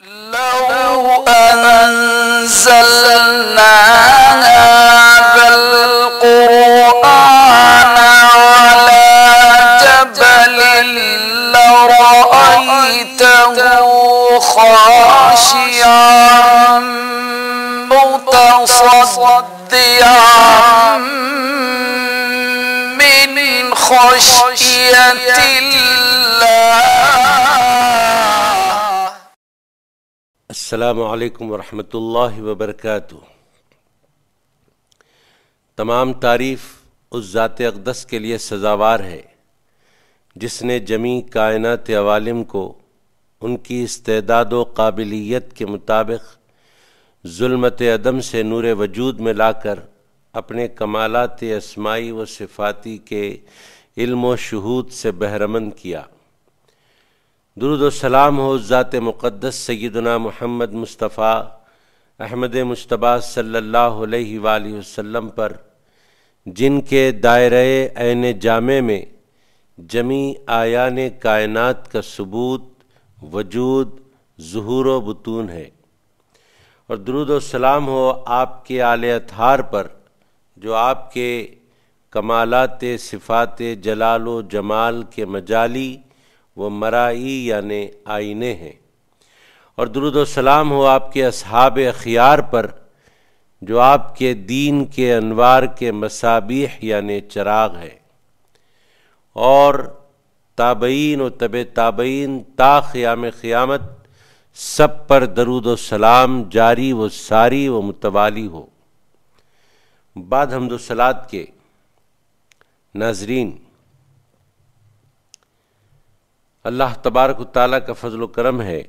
لو أنزلنا هذا القرآن على جبل لرأيته خاشعا متصدعا من خشية الله. السلام علیکم ورحمۃ اللہ وبرکاتہ۔ تمام تعریف اس ذات اقدس کے لیے سزاوار ہے جس نے جمیع کائنات عوالم کو ان کی استعداد و قابلیت کے مطابق ظلمت عدم سے نور وجود میں لا کر اپنے کمالات اسمائی و صفاتی کے علم و شہود سے بہرمند کیا۔ درود و سلام ہو ذات مقدس سیدنا محمد مصطفیٰ احمد مجتبیٰ صلی اللہ علیہ وآلہ وسلم پر، جن کے دائرہ عین جامع میں جمیع آیان کائنات کا ثبوت، وجود، ظہور و بطون ہے، اور درود و سلام ہو آپ کے آل اطہار پر جو آپ کے کمالات صفات جلال و جمال کے مجالی وہ مرائی یعنی آئینے ہیں، اور درود و سلام ہو آپ کے اصحاب اخیار پر جو آپ کے دین کے انوار کے مصابیح یعنی چراغ ہے، اور تابعین و تبع تابعین تا قیام قیامت سب پر درود و سلام جاری و ساری و متوالی ہو۔ بعد حمد و صلات کے ناظرین، اللہ تبارک و تعالیٰ کا فضل و کرم ہے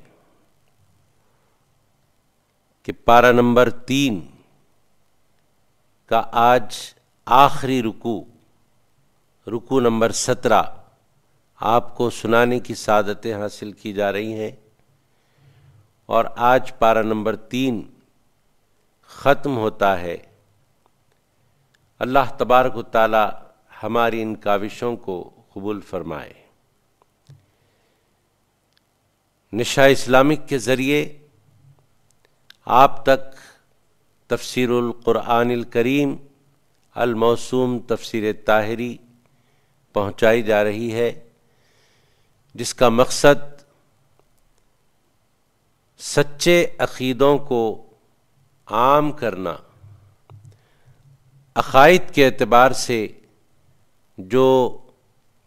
کہ پارہ نمبر 3 کا آج آخری رکوع نمبر 17 آپ کو سنانے کی سعادتیں حاصل کی جا رہی ہیں، اور آج پارہ نمبر 3 ختم ہوتا ہے۔ اللہ تبارک و تعالیٰ ہماری ان کاوشوں کو قبول فرمائے۔ نشاء اسلامک کے ذریعے آپ تک تفسیر القرآن الکریم الموسوم تفسیر طاہری پہنچائی جا رہی ہے، جس کا مقصد سچے عقیدوں کو عام کرنا، عقائد کے اعتبار سے جو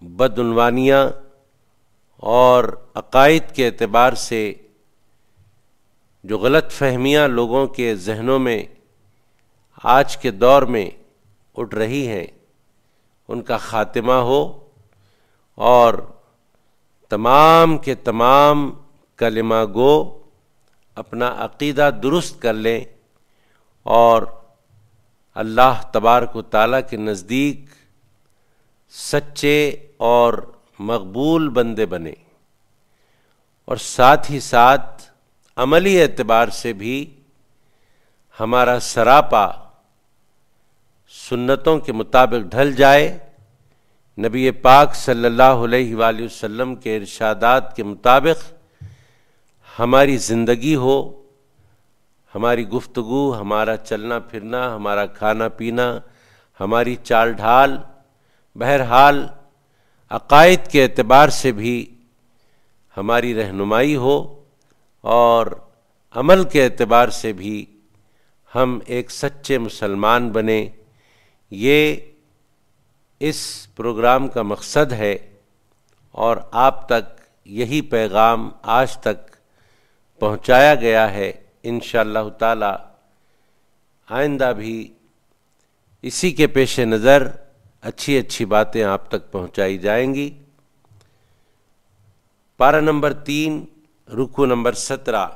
بدعنوانیاں اور عقائد کے اعتبار سے جو غلط فہمیاں لوگوں کے ذہنوں میں آج کے دور میں اٹھ رہی ہیں، ان کا خاتمہ ہو، اور تمام کے تمام کلمہ گو اپنا عقیدہ درست کر لیں اور اللہ تبارک و تعالیٰ کے نزدیک سچے اور مقبول بندے بنے، اور ساتھ ہی ساتھ عملی اعتبار سے بھی ہمارا سراپا سنتوں کے مطابق ڈھل جائے، نبی پاک صلی اللہ علیہ وآلہ وسلم کے ارشادات کے مطابق ہماری زندگی ہو، ہماری گفتگو، ہمارا چلنا پھرنا، ہمارا کھانا پینا، ہماری چال ڈھال، بہرحال عقائد کے اعتبار سے بھی ہماری رہنمائی ہو، اور عمل کے اعتبار سے بھی ہم ایک سچے مسلمان بنیں۔ یہ اس پروگرام کا مقصد ہے، اور آپ تک یہی پیغام آج تک پہنچایا گیا ہے۔ انشاءاللہ تعالی آئندہ بھی اسی کے پیش نظر اچھی باتیں آپ تک پہنچائی جائیں گی۔ پارہ نمبر 3 رکوع نمبر 17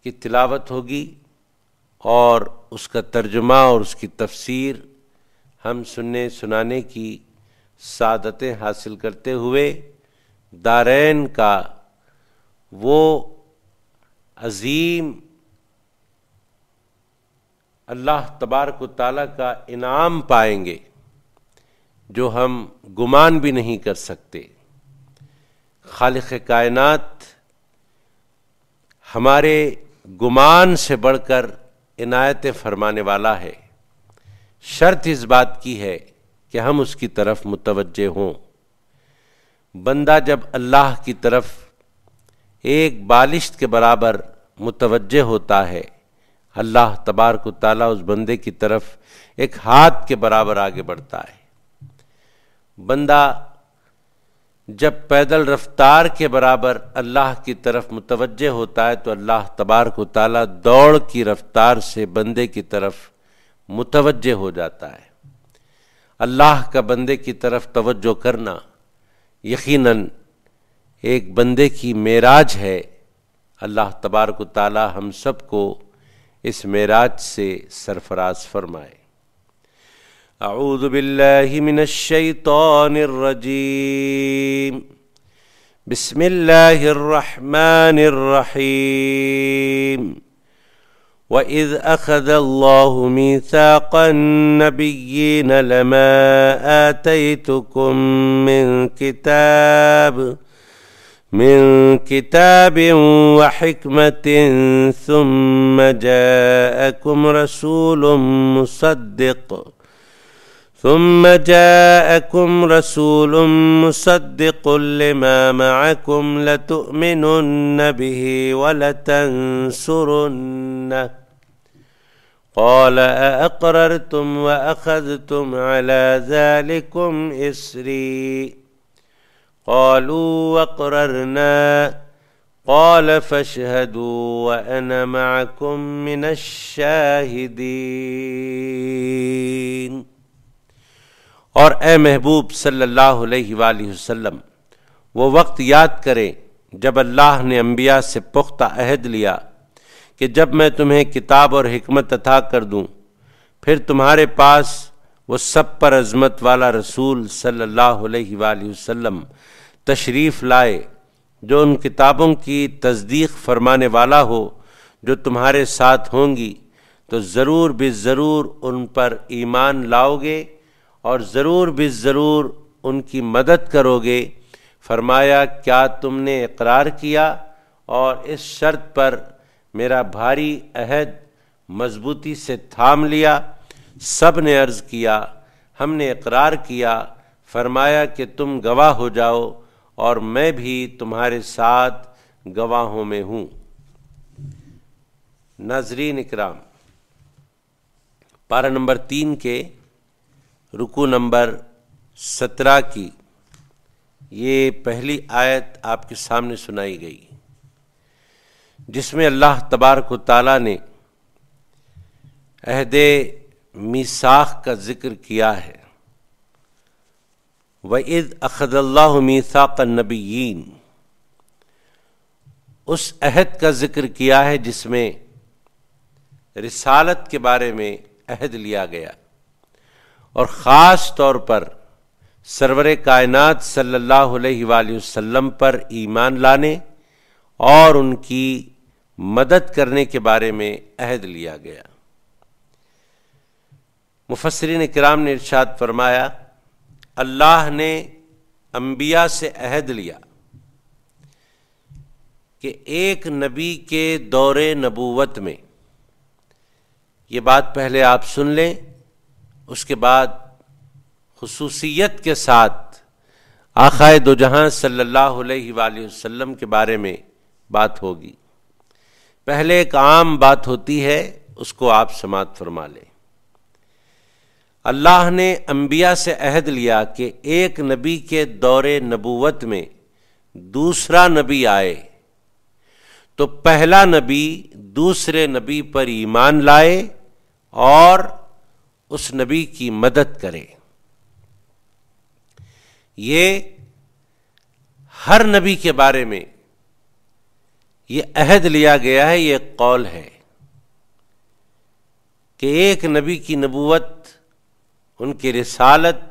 کی تلاوت ہوگی، اور اس کا ترجمہ اور اس کی تفسیر ہم سننے سنانے کی سعادتیں حاصل کرتے ہوئے دارین کا وہ عظیم اللہ تبارک و تعالیٰ کا انعام پائیں گے جو ہم گمان بھی نہیں کر سکتے۔ خالق کائنات ہمارے گمان سے بڑھ کر عنایتیں فرمانے والا ہے۔ شرط اس بات کی ہے کہ ہم اس کی طرف متوجہ ہوں۔ بندہ جب اللہ کی طرف ایک بالشت کے برابر متوجہ ہوتا ہے، اللہ تبارک و تعالیٰ اس بندے کی طرف ایک ہاتھ کے برابر آگے بڑھتا ہے۔ بندہ جب پیدل رفتار کے برابر اللہ کی طرف متوجہ ہوتا ہے تو اللہ تبارک و تعالیٰ دوڑ کی رفتار سے بندے کی طرف متوجہ ہو جاتا ہے۔ اللہ کا بندے کی طرف توجہ کرنا یقیناً ایک بندے کی معراج ہے۔ اللہ تبارک و تعالیٰ ہم سب کو اس معراج سے سرفراز فرمائے۔ اعوذ باللہ من الشیطان الرجیم، بسم اللہ الرحمن الرحیم۔ وَإِذْ أَخَذَ اللَّهُ مِيثَاقَ النَّبِيِّينَ لَمَا آتَيْتُكُم من كتاب وحكمة ثم جاءكم رسول مصدق لما معكم لتؤمنن به ولتنصرنه قال أأقررتم وأخذتم على ذلكم إصري قالوا وأقررنا قال فاشهدوا وأنا معكم من الشاهدين۔ اور اے محبوب صلی اللہ علیہ وآلہ وسلم، وہ وقت یاد کریں جب اللہ نے انبیاء سے پختہ عہد لیا کہ جب میں تمہیں کتاب اور حکمت عطا کر دوں پھر تمہارے پاس وہ سب پر عظمت والا رسول صلی اللہ علیہ وآلہ وسلم تشریف لائے جو ان کتابوں کی تصدیق فرمانے والا ہو جو تمہارے ساتھ ہوں گی، تو ضرور بالضرور ان پر ایمان لاؤ گے اور ضرور بالضرور ان کی مدد کرو گے۔ فرمایا کیا تم نے اقرار کیا اور اس شرط پر میرا بھاری عہد مضبوطی سے تھام لیا؟ سب نے عرض کیا ہم نے اقرار کیا۔ فرمایا کہ تم گواہ ہو جاؤ اور میں بھی تمہارے ساتھ گواہوں میں ہوں۔ ناظرین اکرام، پارہ نمبر 3 کے رکوع نمبر 17 کی یہ پہلی آیت آپ کے سامنے سنائی گئی، جس میں اللہ تبارک و تعالیٰ نے عہد میثاق کا ذکر کیا ہے۔ وَإِذْ أَخَذَ اللَّهُ مِيثَاقَ النَّبِيِّينَ، اس عہد کا ذکر کیا ہے جس میں رسالت کے بارے میں عہد لیا گیا، اور خاص طور پر سرور کائنات صلی اللہ علیہ وآلہ وسلم پر ایمان لانے اور ان کی مدد کرنے کے بارے میں عہد لیا گیا۔ مفسرین کرام نے ارشاد فرمایا اللہ نے انبیاء سے عہد لیا کہ ایک نبی کے دور نبوت میں، یہ بات پہلے آپ سن لیں، اس کے بعد خصوصیت کے ساتھ آقائے دو جہاں صلی اللہ علیہ وآلہ وسلم کے بارے میں بات ہوگی۔ پہلے ایک عام بات ہوتی ہے، اس کو آپ سماعت فرما لیں۔ اللہ نے انبیاء سے عہد لیا کہ ایک نبی کے دور نبوت میں دوسرا نبی آئے تو پہلا نبی دوسرے نبی پر ایمان لائے اور اس نبی کی مدد کرے۔ یہ ہر نبی کے بارے میں یہ عہد لیا گیا ہے، یہ قول ہے کہ ایک نبی کی نبوت، ان کی رسالت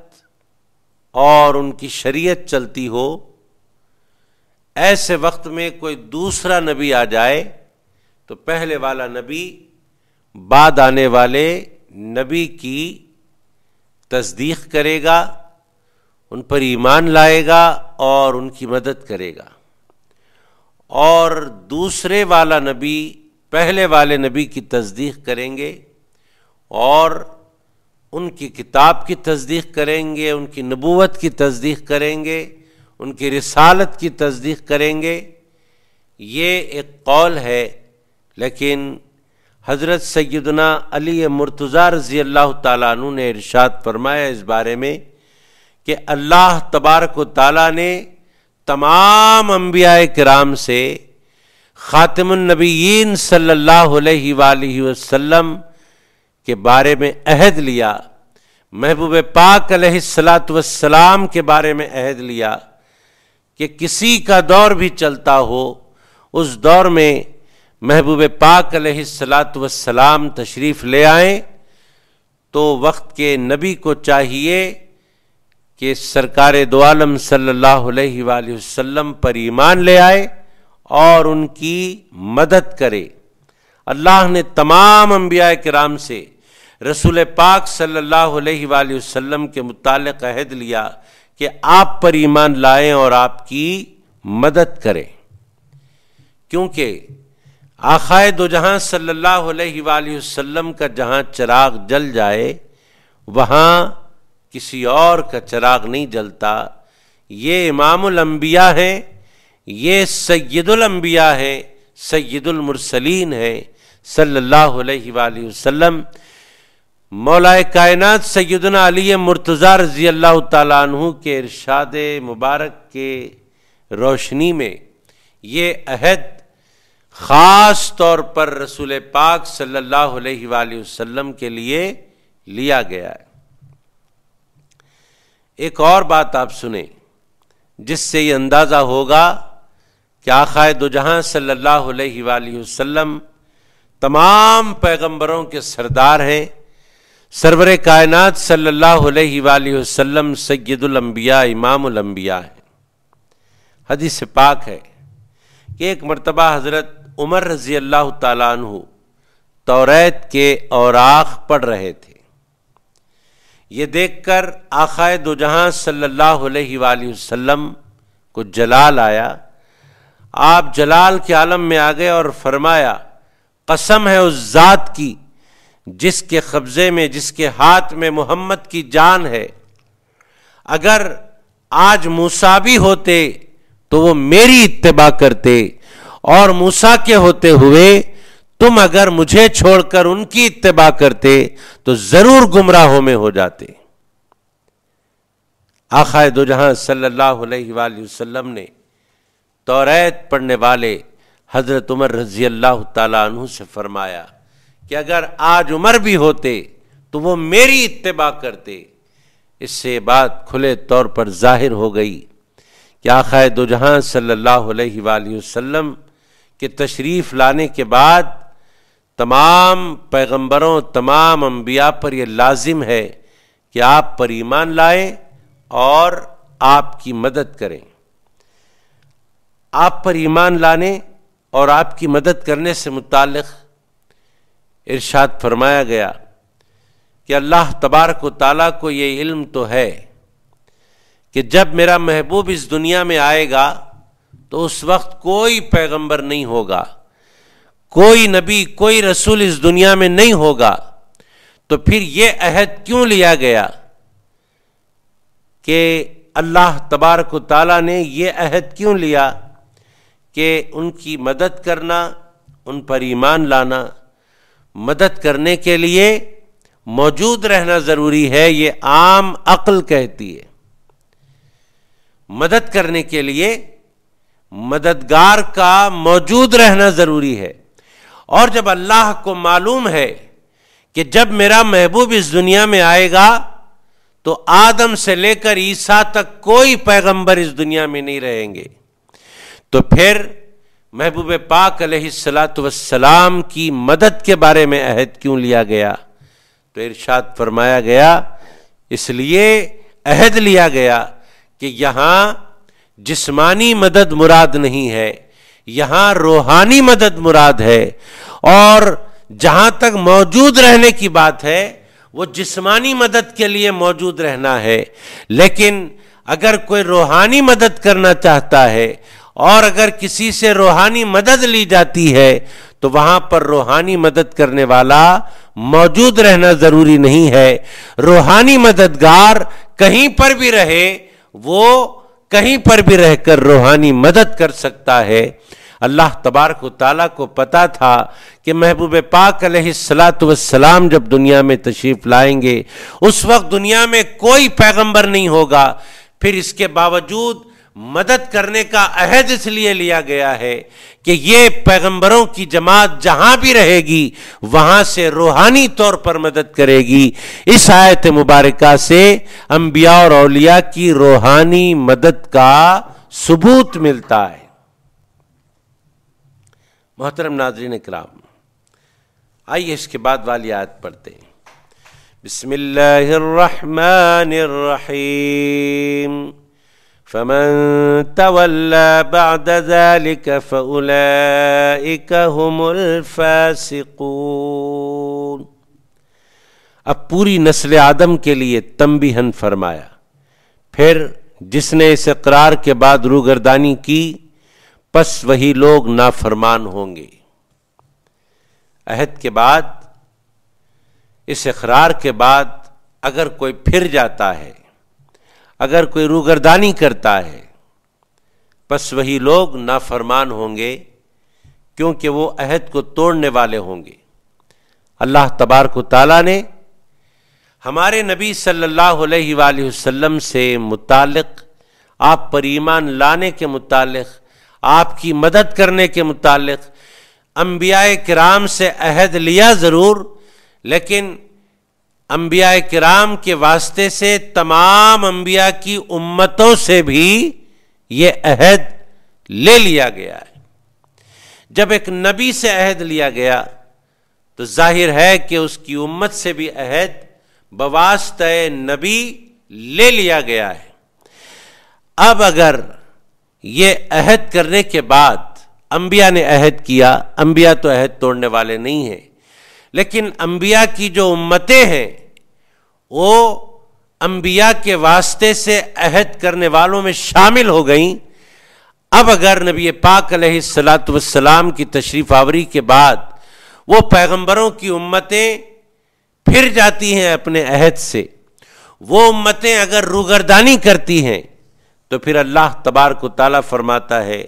اور ان کی شریعت چلتی ہو، ایسے وقت میں کوئی دوسرا نبی آ جائے تو پہلے والا نبی بعد آنے والے نبی کی تصدیق کرے گا، ان پر ایمان لائے گا اور ان کی مدد کرے گا۔ اور دوسرے والا نبی پہلے والے نبی کی تصدیق کریں گے اور ان کی کتاب کی تصدیق کریں گے، ان کی نبوت کی تصدیق کریں گے، ان کی رسالت کی تصدیق کریں گے، یہ ایک قول ہے۔ لیکن حضرت سیدنا علی مرتضیٰ رضی اللہ تعالیٰ عنہ نے ارشاد فرمایا اس بارے میں کہ اللہ تبارک و تعالیٰ نے تمام انبیاء کرام سے خاتم النبیین صلی اللہ علیہ وآلہ وسلم کے بارے میں عہد لیا، محبوب پاک علیہ السلام کے بارے میں عہد لیا کہ کسی کا دور بھی چلتا ہو، اس دور میں محبوب پاک علیہ السلام تشریف لے آئیں تو وقت کے نبی کو چاہیے کہ سرکار دو عالم صلی اللہ علیہ وآلہ وسلم پر ایمان لے آئے اور ان کی مدد کرے۔ اللہ نے تمام انبیاء کرام سے رسول پاک صلی اللہ علیہ وآلہ وسلم کے متعلق عہد لیا کہ آپ پر ایمان لائیں اور آپ کی مدد کریں، کیونکہ آقائے دو جہاں صلی اللہ علیہ وآلہ وسلم کا جہاں چراغ جل جائے وہاں کسی اور کا چراغ نہیں جلتا۔ یہ امام الانبیاء ہیں، یہ سید الانبیاء ہیں، سید المرسلین ہیں صلی اللہ علیہ وآلہ وسلم۔ مولا کائنات سیدنا علی مرتضیٰ رضی اللہ تعالیٰ عنہ کے ارشاد مبارک کے روشنی میں یہ عہد خاص طور پر رسول پاک صلی اللہ علیہ وآلہ وسلم کے لیے لیا گیا ہے۔ ایک اور بات آپ سنیں جس سے یہ اندازہ ہوگا کہ آقا دو جہاں صلی اللہ علیہ وآلہ وسلم تمام پیغمبروں کے سردار ہیں، سرور کائنات صلی اللہ علیہ وآلہ وسلم سید الانبیاء امام الانبیاء ہیں۔ حدیث پاک ہے کہ ایک مرتبہ حضرت عمر رضی اللہ تعالیٰ عنہ توریت کے اوراق پڑھ رہے تھے۔ یہ دیکھ کر آقا دو جہاں صلی اللہ علیہ وآلہ وسلم کو جلال آیا، آپ جلال کے عالم میں آ گئے اور فرمایا قسم ہے اس ذات کی جس کے قبضے میں، جس کے ہاتھ میں محمد کی جان ہے، اگر آج موسیٰ بھی ہوتے تو وہ میری اتباع کرتے، اور موسیٰ کے ہوتے ہوئے تم اگر مجھے چھوڑ کر ان کی اتباع کرتے تو ضرور گمراہوں میں ہو جاتے۔ آقا دو جہاں صلی اللہ علیہ وآلہ وسلم نے توریت پڑھنے والے حضرت عمر رضی اللہ تعالیٰ عنہ سے فرمایا کہ اگر آج عمر بھی ہوتے تو وہ میری اتباع کرتے۔ اس سے بات کھلے طور پر ظاہر ہو گئی کہ آقا دو جہاں صلی اللہ علیہ وآلہ وسلم کے تشریف لانے کے بعد تمام پیغمبروں، تمام انبیاء پر یہ لازم ہے کہ آپ پر ایمان لائیں اور آپ کی مدد کریں۔ آپ پر ایمان لانے اور آپ کی مدد کرنے سے متعلق ارشاد فرمایا گیا کہ اللہ تبارک و تعالیٰ کو یہ علم تو ہے کہ جب میرا محبوب اس دنیا میں آئے گا تو اس وقت کوئی پیغمبر نہیں ہوگا، کوئی نبی، کوئی رسول اس دنیا میں نہیں ہوگا، تو پھر یہ عہد کیوں لیا گیا کہ اللہ تبارک و تعالیٰ نے یہ عہد کیوں لیا کہ ان کی مدد کرنا، ان پر ایمان لانا، مدد کرنے کے لیے موجود رہنا ضروری ہے۔ یہ عام عقل کہتی ہے مدد کرنے کے لیے مددگار کا موجود رہنا ضروری ہے، اور جب اللہ کو معلوم ہے کہ جب میرا محبوب اس دنیا میں آئے گا تو آدم سے لے کر عیسیٰ تک کوئی پیغمبر اس دنیا میں نہیں رہیں گے، تو پھر محبوب پاک علیہ السلام کی مدد کے بارے میں عہد کیوں لیا گیا؟ تو ارشاد فرمایا گیا اس لیے عہد لیا گیا کہ یہاں جسمانی مدد مراد نہیں ہے، یہاں روحانی مدد مراد ہے، اور جہاں تک موجود رہنے کی بات ہے وہ جسمانی مدد کے لیے موجود رہنا ہے، لیکن اگر کوئی روحانی مدد کرنا چاہتا ہے اور اگر کسی سے روحانی مدد لی جاتی ہے تو وہاں پر روحانی مدد کرنے والا موجود رہنا ضروری نہیں ہے. روحانی مددگار کہیں پر بھی رہے وہ کہیں پر بھی رہ کر روحانی مدد کر سکتا ہے. اللہ تبارک و تعالیٰ کو پتا تھا کہ محبوب پاک علیہ السلام جب دنیا میں تشریف لائیں گے اس وقت دنیا میں کوئی پیغمبر نہیں ہوگا. پھر اس کے باوجود مدد کرنے کا عہد اس لیے لیا گیا ہے کہ یہ پیغمبروں کی جماعت جہاں بھی رہے گی وہاں سے روحانی طور پر مدد کرے گی. اس آیت مبارکہ سے انبیاء اور اولیاء کی روحانی مدد کا ثبوت ملتا ہے. محترم ناظرین کرام، آئیے اس کے بعد والی آیت پڑھتے ہیں. بسم اللہ الرحمن الرحیم. فمن تولى بعد ذلك فأولئك هم الفاسقون. اب پوری نسل آدم کے لیے تنبیہن فرمایا. پھر جس نے اس اقرار کے بعد روگردانی کی پس وہی لوگ نافرمان ہوں گے. عہد کے بعد، اس اقرار کے بعد اگر کوئی پھر جاتا ہے، اگر کوئی روگردانی کرتا ہے، پس وہی لوگ نافرمان ہوں گے کیونکہ وہ عہد کو توڑنے والے ہوں گے. اللہ تبارک و تعالیٰ نے ہمارے نبی صلی اللہ علیہ وآلہ وسلم سے متعلق، آپ پر ایمان لانے کے متعلق، آپ کی مدد کرنے کے متعلق انبیاء کرام سے عہد لیا ضرور، لیکن انبیاء کرام کے واسطے سے تمام انبیاء کی امتوں سے بھی یہ عہد لے لیا گیا ہے. جب ایک نبی سے عہد لیا گیا تو ظاہر ہے کہ اس کی امت سے بھی عہد بواسطہ نبی لے لیا گیا ہے. اب اگر یہ عہد کرنے کے بعد انبیاء نے عہد کیا، انبیاء تو عہد توڑنے والے نہیں ہیں، لیکن انبیاء کی جو امتیں ہیں وہ انبیاء کے واسطے سے عہد کرنے والوں میں شامل ہو گئیں. اب اگر نبی پاک علیہ السلام کی تشریف آوری کے بعد وہ پیغمبروں کی امتیں پھر جاتی ہیں اپنے عہد سے، وہ امتیں اگر روگردانی کرتی ہیں تو پھر اللہ تبارک و تعالیٰ فرماتا ہے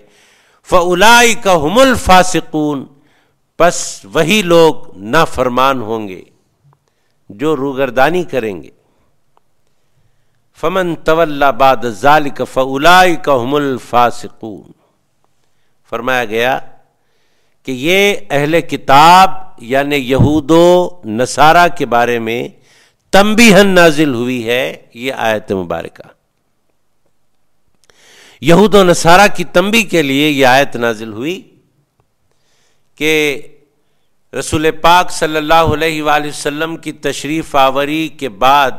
فَأُولَئِكَ هُمُ الْفَاسِقُونَ. پس وہی لوگ نافرمان ہوں گے جو روگردانی کریں گے. فَمَن تَوَلَّى بَعْدَ ذَلِكَ فَأُولَئِكَ هُمُ الْفَاسِقُونَ. فرمایا گیا کہ یہ اہل کتاب یعنی یہود و نصارہ کے بارے میں تنبیہن نازل ہوئی ہے یہ آیت مبارکہ. یہود و نصارہ کی تنبیہ کے لیے یہ آیت نازل ہوئی کہ رسول پاک صلی اللہ علیہ وآلہ وسلم کی تشریف آوری کے بعد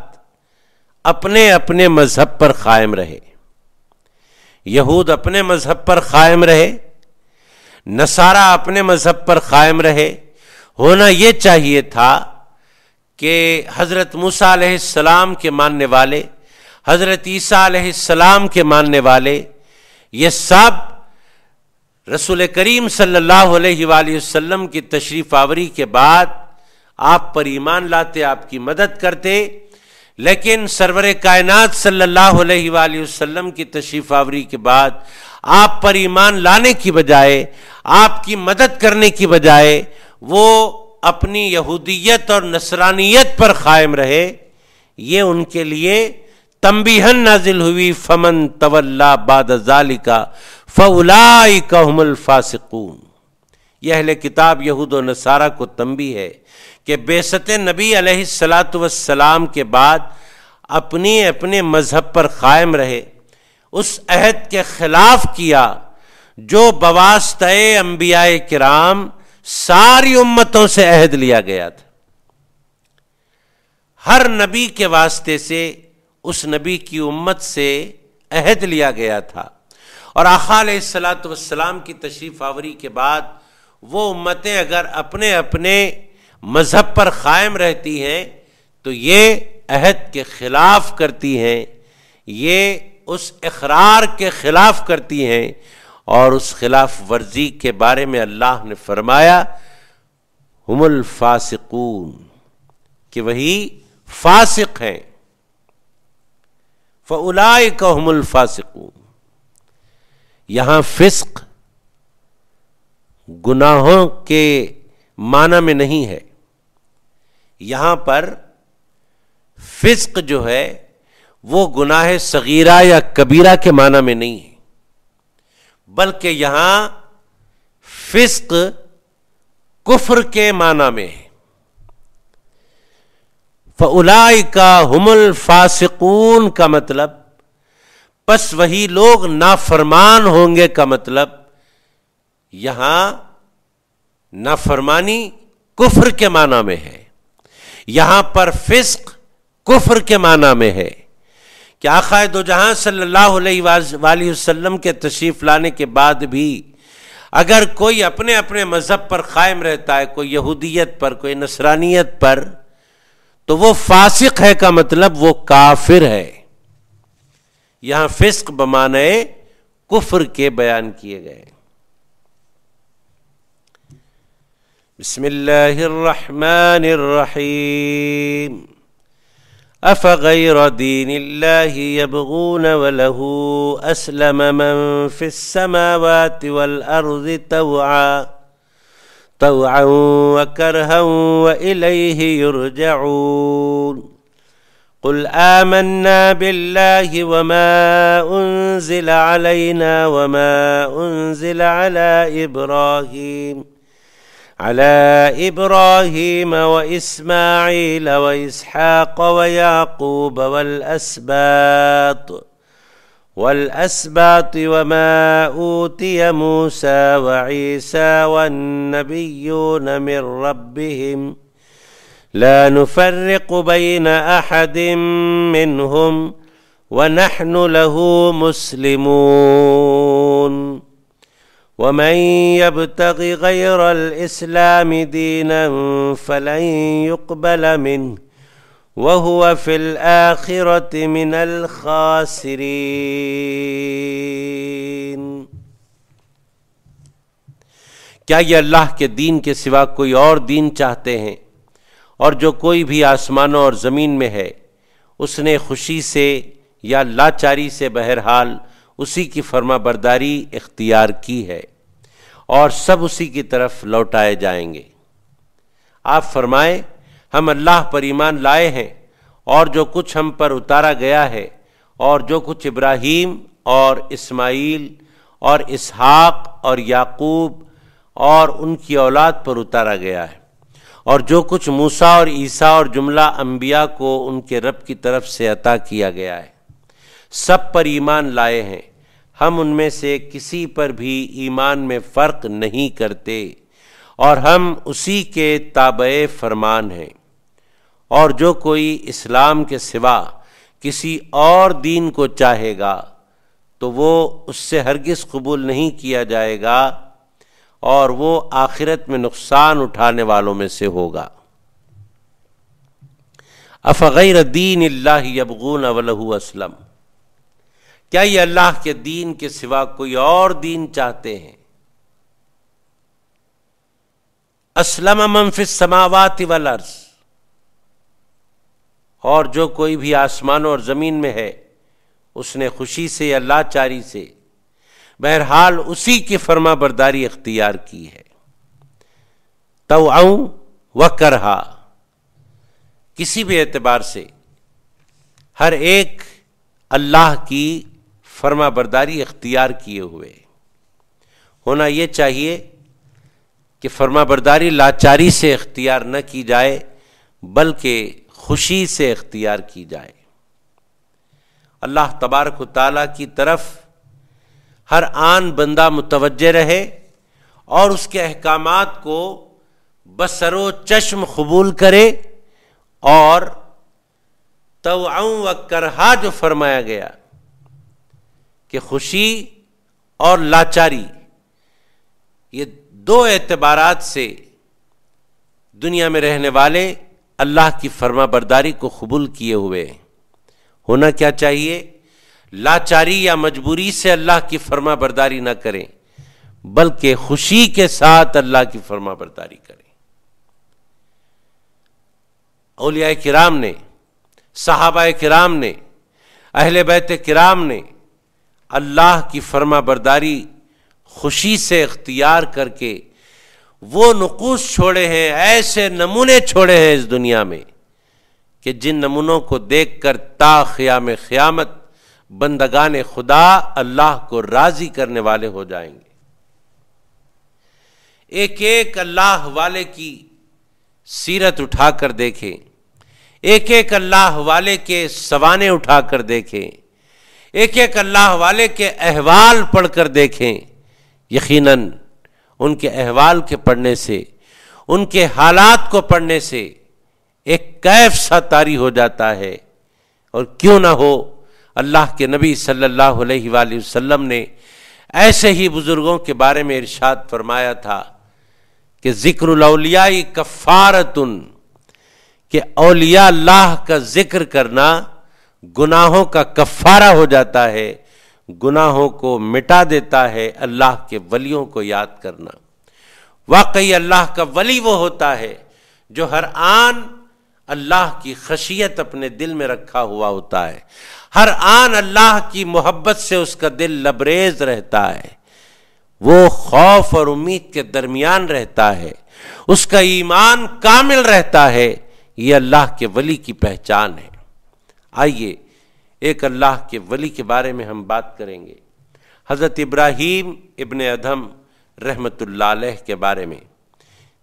اپنے اپنے مذہب پر قائم رہے. یہود اپنے مذہب پر قائم رہے، نصارہ اپنے مذہب پر قائم رہے. ہونا یہ چاہیے تھا کہ حضرت موسیٰ علیہ السلام کے ماننے والے، حضرت عیسیٰ علیہ السلام کے ماننے والے، یہ سب رسول کریم صلی اللہ علیہ وآلہ وسلم کی تشریف آوری کے بعد آپ پر ایمان لاتے، آپ کی مدد کرتے. لیکن سرور کائنات صلی اللہ علیہ وآلہ وسلم کی تشریف آوری کے بعد آپ پر ایمان لانے کی بجائے، آپ کی مدد کرنے کی بجائے وہ اپنی یہودیت اور نصرانیت پر قائم رہے. یہ ان کے لیے تنبیہن نازل ہوئی فمن تولا بعد ذالک فاولئک هم الفاسقون. یہ اہل کتاب یہود و نصارہ کو تنبیہ ہے کہ بعثت نبی علیہ السلام کے بعد اپنے مذہب پر قائم رہے، اس عہد کے خلاف کیا جو بواسطہ انبیاء کرام ساری امتوں سے عہد لیا گیا تھا. ہر نبی کے واسطے سے اس نبی کی امت سے عہد لیا گیا تھا، اور آقا علیہ السلام کی تشریف آوری کے بعد وہ امتیں اگر اپنے مذہب پر قائم رہتی ہیں تو یہ عہد کے خلاف کرتی ہیں، یہ اس اقرار کے خلاف کرتی ہیں، اور اس خلاف ورزی کے بارے میں اللہ نے فرمایا ہم الفاسقون، کہ وہی فاسق ہیں، فاولئک هم الفاسقون۔ یہاں فسق گناہوں کے معنی میں نہیں ہے، یہاں پر فسق جو ہے وہ گناہ صغیرہ یا کبیرہ کے معنی میں نہیں ہے، بلکہ یہاں فسق کفر کے معنی میں ہے۔ فَأُولَئِكَ هُمُ الْفَاسِقُونَ کا مطلب پس وہی لوگ نافرمان ہوں گے کا مطلب یہاں نافرمانی کفر کے معنی میں ہے، یہاں پر فسق کفر کے معنی میں ہے کہ آقا دو جہاں صلی اللہ علیہ وآلہ وسلم کے تشریف لانے کے بعد بھی اگر کوئی اپنے اپنے مذہب پر قائم رہتا ہے، کوئی یہودیت پر، کوئی نصرانیت پر، تو وہ فاسق ہے کا مطلب وہ کافر ہے۔ یہاں فسق بمعنی کفر کے بیان کیے گئے۔ بسم اللہ الرحمن الرحیم افغیر دین اللہ یبغون وله اسلم من فی السماوات والارض طوعا وكرها وإليه يرجعون قل آمنا بالله وما أنزل علينا وما أنزل على إبراهيم وإسماعيل وإسحاق ويعقوب والأسباط وما أوتي موسى وعيسى والنبيون من ربهم لا نفرق بين أحد منهم ونحن له مسلمون ومن يبتغ غير الإسلام دينا فلن يقبل منه وَهُوَ فِي الْآخِرَةِ مِنَ الْخَاسِرِينَ۔ کیا یہ اللہ کے دین کے سوا کوئی اور دین چاہتے ہیں؟ اور جو کوئی بھی آسمانوں اور زمین میں ہے اس نے خوشی سے یا لاچاری سے بہرحال اسی کی فرما برداری اختیار کی ہے، اور سب اسی کی طرف لوٹائے جائیں گے۔ آپ فرمائیں ہم اللہ پر ایمان لائے ہیں اور جو کچھ ہم پر اتارا گیا ہے، اور جو کچھ ابراہیم اور اسماعیل اور اسحاق اور یعقوب اور ان کی اولاد پر اتارا گیا ہے، اور جو کچھ موسیٰ اور عیسیٰ اور جملہ انبیاء کو ان کے رب کی طرف سے عطا کیا گیا ہے، سب پر ایمان لائے ہیں۔ ہم ان میں سے کسی پر بھی ایمان میں فرق نہیں کرتے، اور ہم اسی کے تابع فرمان ہیں۔ اور جو کوئی اسلام کے سوا کسی اور دین کو چاہے گا تو وہ اس سے ہرگز قبول نہیں کیا جائے گا، اور وہ آخرت میں نقصان اٹھانے والوں میں سے ہوگا۔ افغیر دین اللہ یبغون وله اسلم، کیا یہ اللہ کے دین کے سوا کوئی اور دین چاہتے ہیں؟ اسلم من فی السماوات والارض، اور جو کوئی بھی آسمانوں اور زمین میں ہے اس نے خوشی سے یا لاچاری سے بہرحال اسی کی فرما برداری اختیار کی ہے۔ طوعا وکرہا، کسی بھی اعتبار سے ہر ایک اللہ کی فرما برداری اختیار کیے ہوئے۔ ہونا یہ چاہیے کہ فرما برداری لاچاری سے اختیار نہ کی جائے بلکہ خوشی سے اختیار کی جائے۔ اللہ تبارک و تعالیٰ کی طرف ہر آن بندہ متوجہ رہے اور اس کے احکامات کو بسر و چشم قبول کرے، اور طوعا و کرہا جو فرمایا گیا کہ خوشی اور لاچاری، یہ دو اعتبارات سے دنیا میں رہنے والے اللہ کی فرما برداری کو قبول کیے ہوئے ہیں۔ ہونا کیا چاہیے؟ لاچاری یا مجبوری سے اللہ کی فرما برداری نہ کریں، بلکہ خوشی کے ساتھ اللہ کی فرما برداری کریں۔ اولیاء کرام نے، صحابہ کرام نے، اہل بیت کرام نے اللہ کی فرما برداری خوشی سے اختیار کر کے وہ نقوش چھوڑے ہیں، ایسے نمونے چھوڑے ہیں اس دنیا میں کہ جن نمونوں کو دیکھ کر تا قیام قیامت بندگان خدا اللہ کو راضی کرنے والے ہو جائیں گے۔ ایک ایک اللہ والے کی سیرت اٹھا کر دیکھیں، ایک ایک اللہ والے کے سوانے اٹھا کر دیکھیں، ایک ایک اللہ والے کے احوال پڑھ کر دیکھیں، یقیناً ان کے احوال کے پڑھنے سے، ان کے حالات کو پڑھنے سے ایک کیف سا طاری ہو جاتا ہے۔ اور کیوں نہ ہو، اللہ کے نبی صلی اللہ علیہ وآلہ وسلم نے ایسے ہی بزرگوں کے بارے میں ارشاد فرمایا تھا کہ ذکر الاولیاء کفارۃ، کہ اولیاء اللہ کا ذکر کرنا گناہوں کا کفارہ ہو جاتا ہے، گناہوں کو مٹا دیتا ہے۔ اللہ کے ولیوں کو یاد کرنا، واقعی اللہ کا ولی وہ ہوتا ہے جو ہر آن اللہ کی خشیت اپنے دل میں رکھا ہوا ہوتا ہے، ہر آن اللہ کی محبت سے اس کا دل لبریز رہتا ہے، وہ خوف اور امید کے درمیان رہتا ہے، اس کا ایمان کامل رہتا ہے۔ یہ اللہ کے ولی کی پہچان ہے۔ آئیے ایک اللہ کے ولی کے بارے میں ہم بات کریں گے، حضرت ابراہیم ابن ادھم رحمۃ اللہ علیہ کے بارے میں۔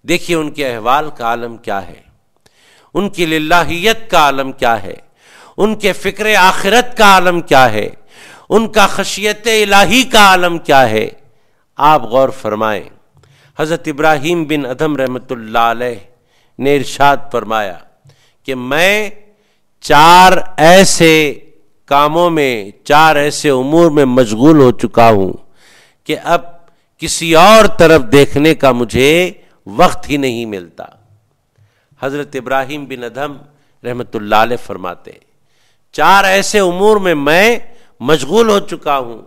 دیکھیے ان کے احوال کا عالم کیا ہے، ان کی للہیت کا عالم کیا ہے، ان کے فکر آخرت کا عالم کیا ہے، ان کا خشیت الہی کا عالم کیا ہے۔ آپ غور فرمائیں، حضرت ابراہیم بن ادھم رحمۃ اللہ علیہ نے ارشاد فرمایا کہ میں 4 ایسے کاموں میں، 4 ایسے امور میں مشغول ہو چکا ہوں کہ اب کسی اور طرف دیکھنے کا مجھے وقت ہی نہیں ملتا۔ حضرت ابراہیم بن ادھم رحمۃ اللہ علیہ فرماتے ہیں 4 ایسے امور میں میں مشغول ہو چکا ہوں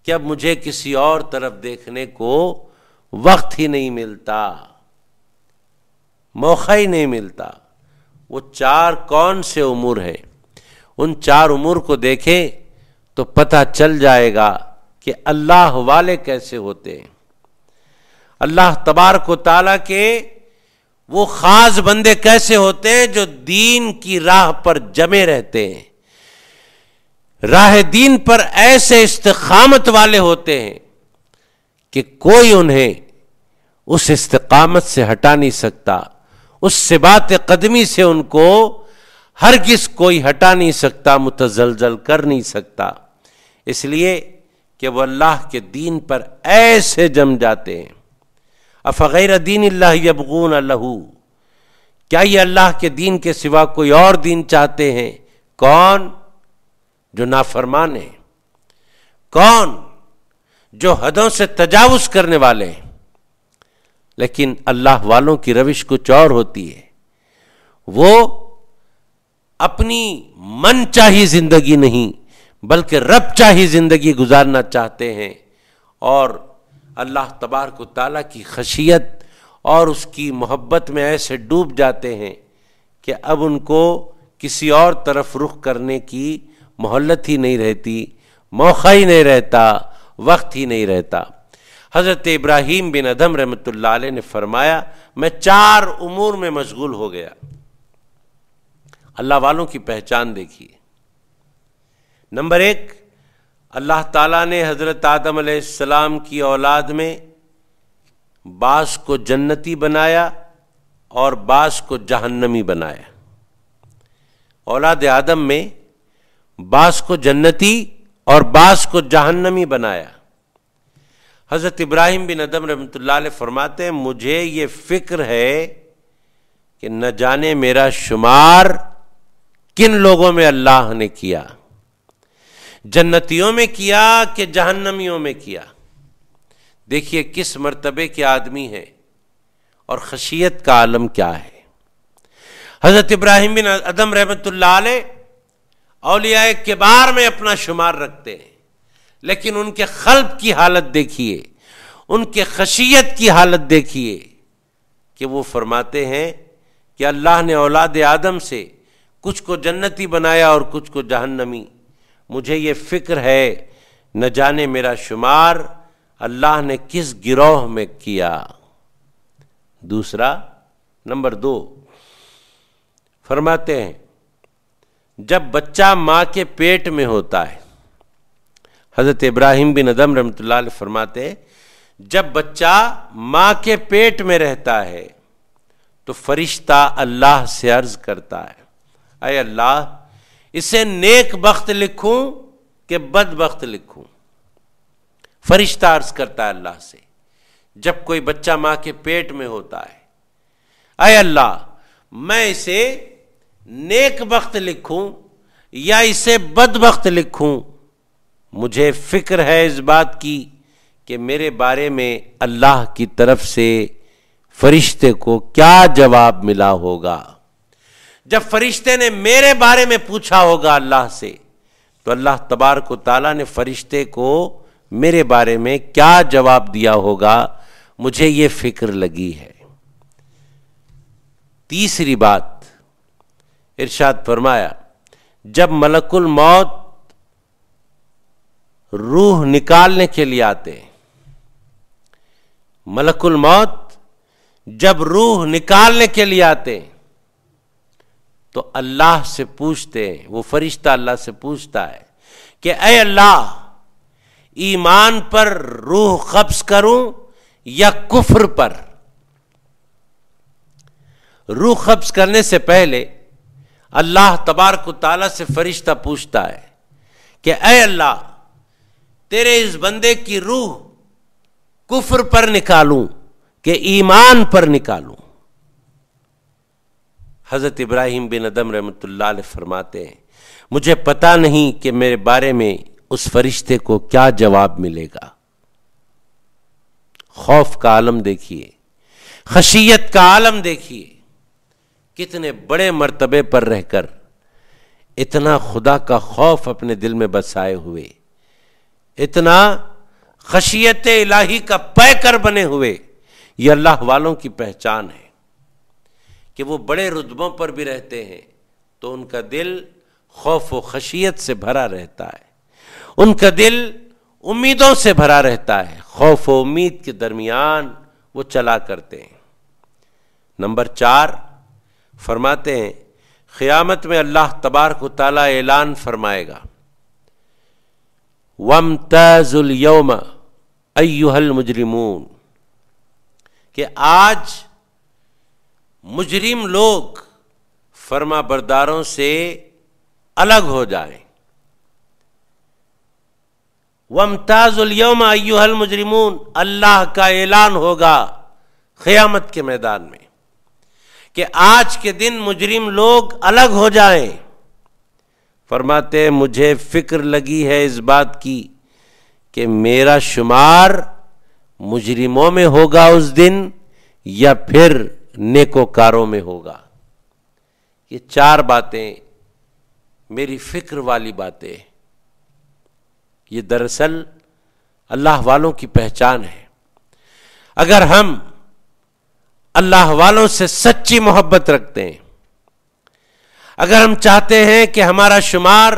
کہ اب مجھے کسی اور طرف دیکھنے کو وقت ہی نہیں ملتا، موقع ہی نہیں ملتا۔ وہ 4 کون سے امور ہیں؟ ان 4 امور کو دیکھیں تو پتہ چل جائے گا کہ اللہ والے کیسے ہوتے ہیں، اللہ تبارک و تعالیٰ کے وہ خاص بندے کیسے ہوتے ہیں جو دین کی راہ پر جمے رہتے ہیں، راہ دین پر ایسے استقامت والے ہوتے ہیں کہ کوئی انہیں اس استقامت سے ہٹا نہیں سکتا، اس ثبات قدمی سے ان کو ہرگز کوئی ہٹا نہیں سکتا، متزلزل کر نہیں سکتا، اس لیے کہ وہ اللہ کے دین پر ایسے جم جاتے ہیں۔ افغیر دین اللہ یبغون لہ، کیا یہ اللہ کے دین کے سوا کوئی اور دین چاہتے ہیں؟ کون؟ جو نافرمان ہیں، کون؟ جو حدوں سے تجاوز کرنے والے ہیں۔ لیکن اللہ والوں کی روش کچھ اور ہوتی ہے، وہ اپنی من چاہی زندگی نہیں بلکہ رب چاہی زندگی گزارنا چاہتے ہیں، اور اللہ تبارک و تعالیٰ کی خشیت اور اس کی محبت میں ایسے ڈوب جاتے ہیں کہ اب ان کو کسی اور طرف رخ کرنے کی مہلت ہی نہیں رہتی، موقع ہی نہیں رہتا، وقت ہی نہیں رہتا۔ حضرت ابراہیم بن ادھم رحمۃ اللہ علیہ نے فرمایا میں 4 امور میں مشغول ہو گیا۔ اللہ والوں کی پہچان دیکھیے۔ نمبر 1، اللہ تعالیٰ نے حضرت آدم علیہ السلام کی اولاد میں بعض کو جنتی بنایا اور بعض کو جہنمی بنایا۔ اولاد آدم میں بعض کو جنتی اور بعض کو جہنمی بنایا۔ حضرت ابراہیم بن ادھم رحمۃ اللہ علیہ فرماتے ہیں مجھے یہ فکر ہے کہ نہ جانے میرا شمار کن لوگوں میں اللہ نے کیا، جنتیوں میں کیا کہ جہنمیوں میں کیا۔ دیکھیے کس مرتبے کے آدمی ہیں اور خشیت کا عالم کیا ہے۔ حضرت ابراہیم بن ادھم رحمۃ اللہ علیہ اولیاء کبار میں اپنا شمار رکھتے ہیں، لیکن ان کے قلب کی حالت دیکھیے، ان کے خشیت کی حالت دیکھیے کہ وہ فرماتے ہیں کہ اللہ نے اولاد آدم سے کچھ کو جنتی بنایا اور کچھ کو جہنمی، مجھے یہ فکر ہے نہ جانے میرا شمار اللہ نے کس گروہ میں کیا۔ دوسرا، نمبر 2، فرماتے ہیں جب بچہ ماں کے پیٹ میں ہوتا ہے، حضرت ابراہیم بن ادھم رحمۃ اللہ علیہ فرماتے ہیں جب بچہ ماں کے پیٹ میں رہتا ہے تو فرشتہ اللہ سے عرض کرتا ہے اے اللہ اسے نیک بخت لکھوں کہ بد بخت لکھوں۔ فرشتہ عرض کرتا ہے اللہ سے جب کوئی بچہ ماں کے پیٹ میں ہوتا ہے، اے اللہ میں اسے نیک بخت لکھوں یا اسے بد بخت لکھوں، مجھے فکر ہے اس بات کی کہ میرے بارے میں اللہ کی طرف سے فرشتے کو کیا جواب ملا ہوگا۔ جب فرشتے نے میرے بارے میں پوچھا ہوگا اللہ سے تو اللہ تبارک و تعالیٰ نے فرشتے کو میرے بارے میں کیا جواب دیا ہوگا، مجھے یہ فکر لگی ہے۔ تیسری بات، ارشاد فرمایا جب ملک الموت روح نکالنے کے لیے آتے ہیں، ملک الموت جب روح نکالنے کے لیے آتے ہیں تو اللہ سے پوچھتے ہیں، وہ فرشتہ اللہ سے پوچھتا ہے کہ اے اللہ ایمان پر روح قبض کروں یا کفر پر؟ روح قبض کرنے سے پہلے اللہ تبارک و تعالیٰ سے فرشتہ پوچھتا ہے کہ اے اللہ تیرے اس بندے کی روح کفر پر نکالوں کہ ایمان پر نکالوں؟ حضرت ابراہیم بن ادھم رحمۃ اللہ علیہ فرماتے ہیں مجھے پتا نہیں کہ میرے بارے میں اس فرشتے کو کیا جواب ملے گا۔ خوف کا عالم دیکھیے، خشیت کا عالم دیکھیے، کتنے بڑے مرتبے پر رہ کر اتنا خدا کا خوف اپنے دل میں بسائے ہوئے، اتنا خشیت الہی کا پیکر بنے ہوئے، یہ اللہ والوں کی پہچان ہے کہ وہ بڑے رتبوں پر بھی رہتے ہیں تو ان کا دل خوف و خشیت سے بھرا رہتا ہے، ان کا دل امیدوں سے بھرا رہتا ہے، خوف و امید کے درمیان وہ چلا کرتے ہیں۔ نمبر 4 فرماتے ہیں قیامت میں اللہ تبارک و تعالیٰ اعلان فرمائے گا وَامْتَازُوا الْيَوْمَ أَيُّهَا الْمُجْرِمُونَ، کہ آج مجرم لوگ فرما برداروں سے الگ ہو جائیں۔ وَامْتَازُوا الْيَوْمَ أَيُّهَا الْمُجْرِمُونَ، اللہ کا اعلان ہوگا قیامت کے میدان میں کہ آج کے دن مجرم لوگ الگ ہو جائیں۔ فرماتے ہیں مجھے فکر لگی ہے اس بات کی کہ میرا شمار مجرموں میں ہوگا اس دن یا پھر نیکوکاروں میں ہوگا۔ یہ 4 باتیں میری فکر والی باتیں، یہ دراصل اللہ والوں کی پہچان ہے۔ اگر ہم اللہ والوں سے سچی محبت رکھتے ہیں، اگر ہم چاہتے ہیں کہ ہمارا شمار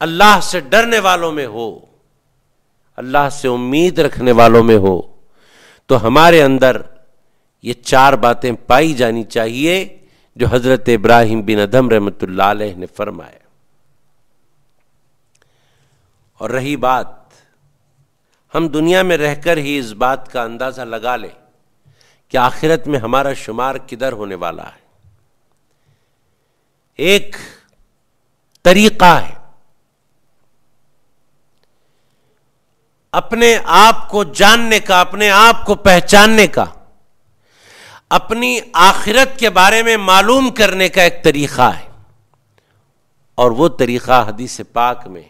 اللہ سے ڈرنے والوں میں ہو، اللہ سے امید رکھنے والوں میں ہو، تو ہمارے اندر یہ 4 باتیں پائی جانی چاہیے جو حضرت ابراہیم بن ادھم رحمۃ اللہ علیہ نے فرمایا۔ اور رہی بات، ہم دنیا میں رہ کر ہی اس بات کا اندازہ لگا لیں کہ آخرت میں ہمارا شمار کدھر ہونے والا ہے۔ ایک طریقہ ہے اپنے آپ کو جاننے کا، اپنے آپ کو پہچاننے کا، اپنی آخرت کے بارے میں معلوم کرنے کا ایک طریقہ ہے، اور وہ طریقہ حدیث پاک میں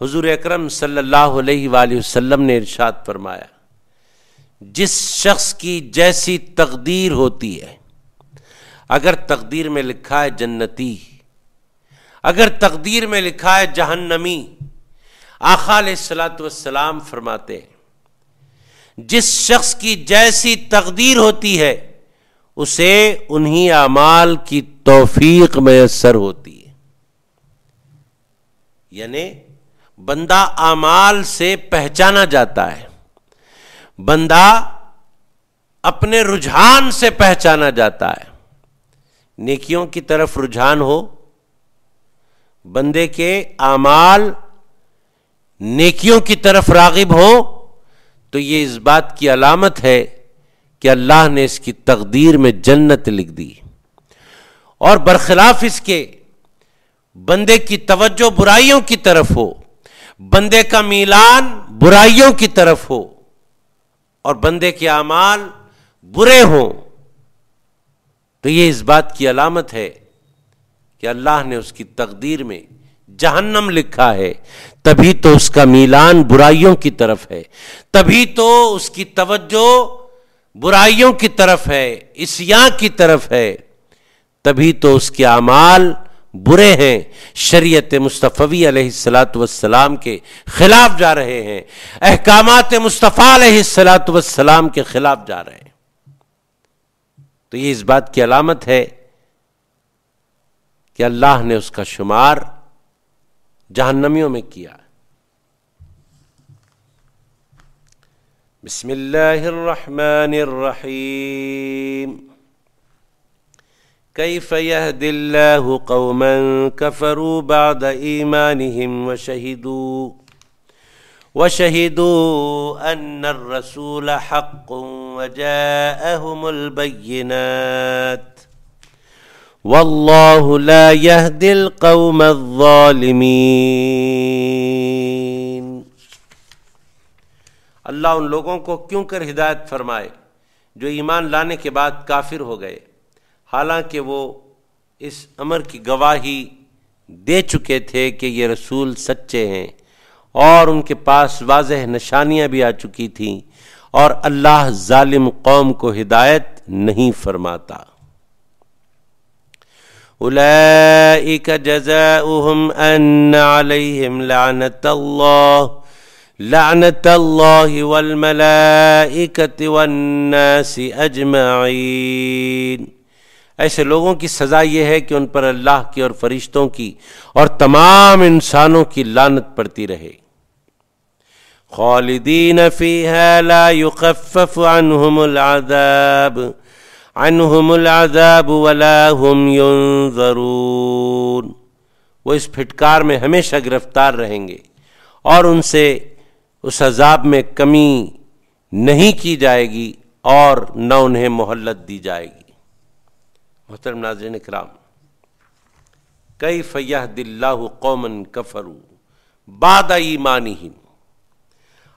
حضور اکرم صلی اللہ علیہ وآلہ وسلم نے ارشاد فرمایا جس شخص کی جیسی تقدیر ہوتی ہے، اگر تقدیر میں لکھا ہے جنتی، اگر تقدیر میں لکھا ہے جہنمی، آقا علیہ الصلوۃ والسلام فرماتے ہیں جس شخص کی جیسی تقدیر ہوتی ہے اسے انہی اعمال کی توفیق میسر ہوتی ہے. یعنی بندہ اعمال سے پہچانا جاتا ہے، بندہ اپنے رجحان سے پہچانا جاتا ہے. نیکیوں کی طرف رجحان ہو، بندے کے اعمال نیکیوں کی طرف راغب ہو، تو یہ اس بات کی علامت ہے کہ اللہ نے اس کی تقدیر میں جنت لکھ دی. اور برخلاف اس کے بندے کی توجہ برائیوں کی طرف ہو، بندے کا میلان برائیوں کی طرف ہو اور بندے کے اعمال برے ہوں، تو یہ اس بات کی علامت ہے کہ اللہ نے اس کی تقدیر میں جہنم لکھا ہے. تبھی تو اس کا میلان برائیوں کی طرف ہے، تبھی تو اس کی توجہ برائیوں کی طرف ہے، عصیاں کی طرف ہے، تبھی تو اس کے اعمال برے ہیں، شریعت مصطفی علیہ الصلاۃ والسلام کے خلاف جا رہے ہیں، احکامات مصطفیٰ علیہ الصلاۃ والسلام کے خلاف جا رہے ہیں. تو یہ اس بات کی علامت ہے کہ اللہ نے اس کا شمار جہنمیوں میں کیا. بسم اللہ الرحمن الرحیم. کیف یہدی اللہ قوما کفروا بعد ایمانہم وشہدوا ان الرسول حق وجاءہم البینات واللہ لا یہدی القوم الظالمین. اللہ ان لوگوں کو کیوں کر ہدایت فرمائے جو ایمان لانے کے بعد کافر ہو گئے، حالانکہ وہ اس امر کی گواہی دے چکے تھے کہ یہ رسول سچے ہیں اور ان کے پاس واضح نشانیاں بھی آ چکی تھیں، اور اللہ ظالم قوم کو ہدایت نہیں فرماتا. اولئک جزاؤہم ان علیہم لعنت اللہ والملائکۃ والناس اجمعین. ایسے لوگوں کی سزا یہ ہے کہ ان پر اللہ کی اور فرشتوں کی اور تمام انسانوں کی لعنت پڑتی رہے. خالدین فیہا لا یخفف عنہم العذاب ولا هم ينظرون. وہ اس پھٹکار میں ہمیشہ گرفتار رہیں گے اور ان سے اس عذاب میں کمی نہیں کی جائے گی اور نہ انہیں مہلت دی جائے گی. محترم ناظرین کرام، کیف یہدی اللہ قوما کفروا بعد ایمانہم.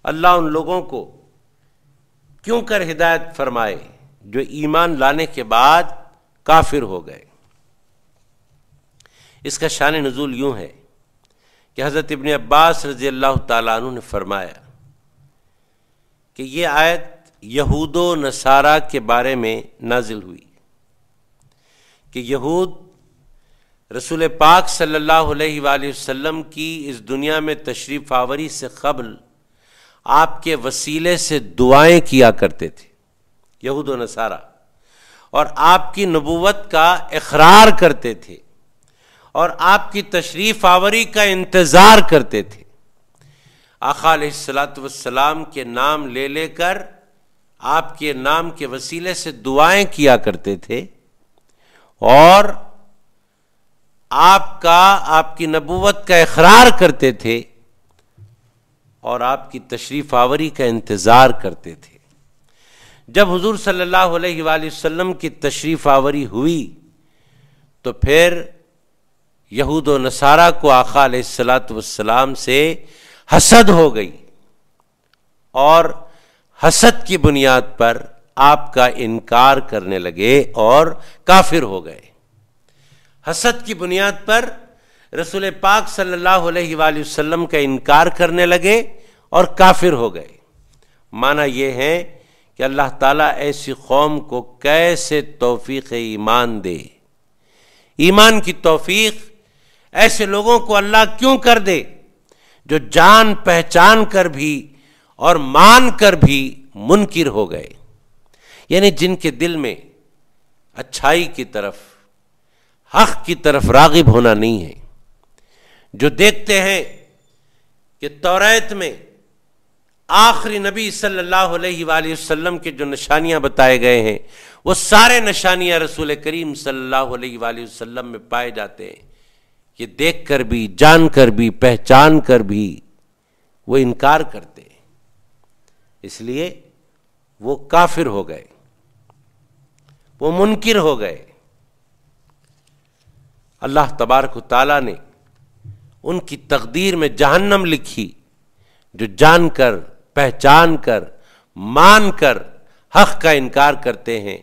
اللہ ان لوگوں کو کیوں کر ہدایت فرمائے جو ایمان لانے کے بعد کافر ہو گئے. اس کا شان نزول یوں ہے کہ حضرت ابن عباس رضی اللہ تعالیٰ عنہ نے فرمایا کہ یہ آیت یہود و نصارہ کے بارے میں نازل ہوئی کہ یہود رسول پاک صلی اللہ علیہ وآلہ وسلم کی اس دنیا میں تشریف آوری سے قبل آپ کے وسیلے سے دعائیں کیا کرتے تھے یہود و نصارہ، اور آپ کی نبوت کا اقرار کرتے تھے اور آپ کی تشریف آوری کا انتظار کرتے تھے. آقا علیہ الصلاۃ والسلام کے نام لے لے کر آپ کے نام کے وسیلے سے دعائیں کیا کرتے تھے اور آپ کی نبوت کا اقرار کرتے تھے اور آپ کی تشریف آوری کا انتظار کرتے تھے. جب حضور صلی اللہ علیہ وآلہ وسلم کی تشریف آوری ہوئی تو پھر یہود و نصارہ کو آقا علیہ الصلاۃ والسلام سے حسد ہو گئی اور حسد کی بنیاد پر آپ کا انکار کرنے لگے اور کافر ہو گئے. حسد کی بنیاد پر رسول پاک صلی اللہ علیہ وآلہ وسلم کا انکار کرنے لگے اور کافر ہو گئے. معنی یہ ہے کہ اللہ تعالیٰ ایسی قوم کو کیسے توفیق ایمان دے. ایمان کی توفیق ایسے لوگوں کو اللہ کیوں کر دے جو جان پہچان کر بھی اور مان کر بھی منکر ہو گئے، یعنی جن کے دل میں اچھائی کی طرف، حق کی طرف راغب ہونا نہیں ہے، جو دیکھتے ہیں کہ توریت میں آخری نبی صلی اللہ علیہ وآلہ وسلم کے جو نشانیاں بتائے گئے ہیں وہ سارے نشانیاں رسول کریم صلی اللہ علیہ وآلہ وسلم میں پائے جاتے ہیں، یہ دیکھ کر بھی، جان کر بھی، پہچان کر بھی وہ انکار کرتے ہیں، اس لیے وہ کافر ہو گئے، وہ منکر ہو گئے۔ اللہ تبارک و تعالیٰ نے ان کی تقدیر میں جہنم لکھی، جو جان کر، پہچان کر، مان کر حق کا انکار کرتے ہیں،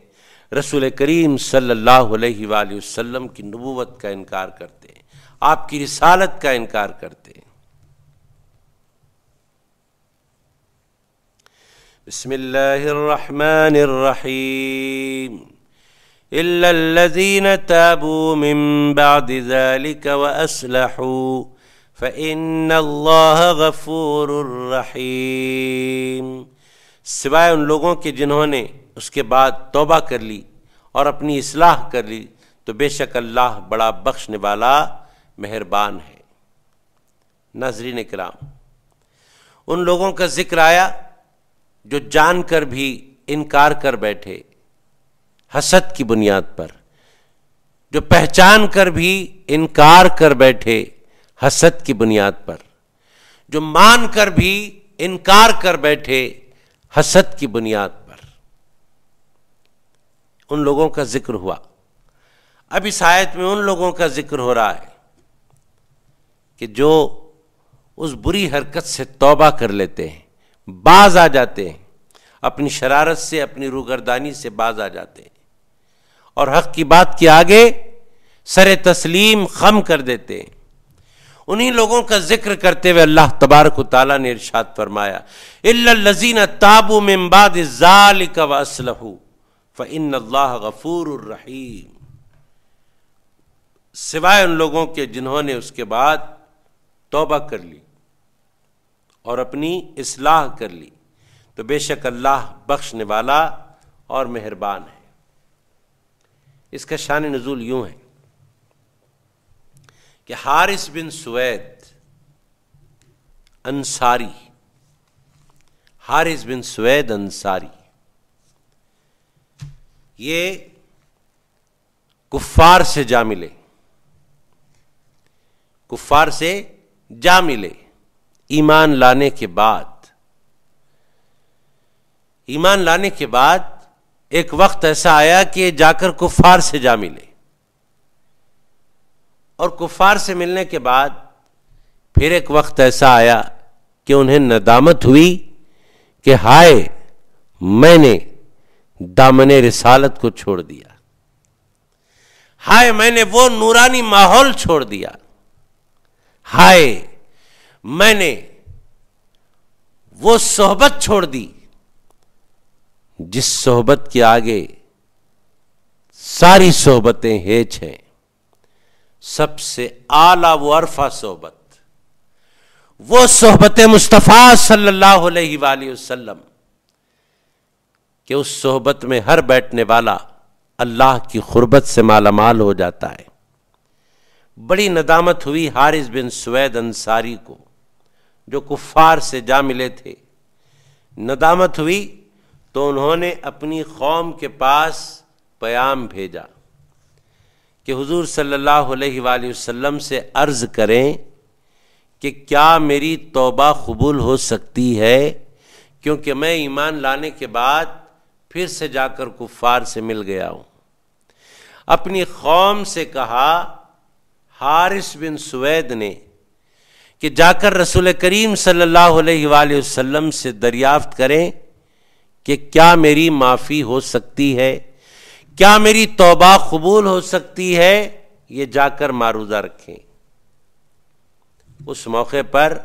رسول کریم صلی اللہ علیہ وآلہ وسلم کی نبوت کا انکار کرتے ہیں، آپ کی رسالت کا انکار کرتے ہیں۔ بسم اللہ الرحمن الرحیم إلا الذين تابوا من بعد ذلك وأصلحوا فإن الله غفور رحیم، سوائے ان لوگوں کے جنہوں نے اس کے بعد توبہ کر لی اور اپنی اصلاح کر لی تو بے شک اللہ بڑا بخشنے والا مہربان ہے۔ ناظرین کرام، ان لوگوں کا ذکر آیا جو جان کر بھی انکار کر بیٹھے حسد کی بنیاد پر، جو پہچان کر بھی انکار کر بیٹھے حسد کی بنیاد پر، جو مان کر بھی انکار کر بیٹھے حسد کی بنیاد پر، ان لوگوں کا ذکر ہوا۔ اب اس آیت میں ان لوگوں کا ذکر ہو رہا ہے کہ جو اس بری حرکت سے توبہ کر لیتے ہیں، باز آ جاتے ہیں، اپنی شرارت سے، اپنی روگردانی سے باز آ جاتے ہیں اور حق کی بات کے آگے سر تسلیم خم کر دیتے ہیں۔ انہی لوگوں کا ذکر کرتے ہوئے اللہ تبارک و تعالیٰ نے ارشاد فرمایا الا الذین تابوا من بعد ذلک واصلحوا فإن اللہ غفور رحیم، سوائے ان لوگوں کے جنہوں نے اس کے بعد توبہ کر لی اور اپنی اصلاح کر لی تو بے شک اللہ بخشنے والا اور مہربان ہے۔ اس کا شان نزول یوں ہے کہ حارث بن سوید انصاری، حارث بن سوید انصاری یہ کفار سے جا ملے، کفار سے جا ملے ایمان لانے کے بعد۔ ایمان لانے کے بعد ایک وقت ایسا آیا کہ جا کر کفار سے جا ملے، اور کفار سے ملنے کے بعد پھر ایک وقت ایسا آیا کہ انہیں ندامت ہوئی کہ ہائے میں نے دامن رسالت کو چھوڑ دیا، ہائے میں نے وہ نورانی ماحول چھوڑ دیا، ہائے میں نے وہ صحبت چھوڑ دی جس صحبت کے آگے ساری صحبتیں ہیچ ہیں، سب سے اعلیٰ و عرفہ صحبت وہ صحبت مصطفیٰ صلی اللہ علیہ وآلہ وسلم، کہ اس صحبت میں ہر بیٹھنے والا اللہ کی قربت سے مالا مال ہو جاتا ہے۔ بڑی ندامت ہوئی حارث بن سوید انصاری کو جو کفار سے جا ملے تھے، ندامت ہوئی تو انہوں نے اپنی قوم کے پاس پیام بھیجا کہ حضور صلی اللہ علیہ وآلہ وسلم سے عرض کریں کہ کیا میری توبہ قبول ہو سکتی ہے، کیونکہ میں ایمان لانے کے بعد پھر سے جا کر کفار سے مل گیا ہوں۔ اپنی قوم سے کہا حارث بن سوید نے کہ جا کر رسول کریم صلی اللہ علیہ وآلہ وسلم سے دریافت کریں کہ کیا میری معافی ہو سکتی ہے، کیا میری توبہ قبول ہو سکتی ہے، یہ جا کر معروضہ رکھیں۔ اس موقع پر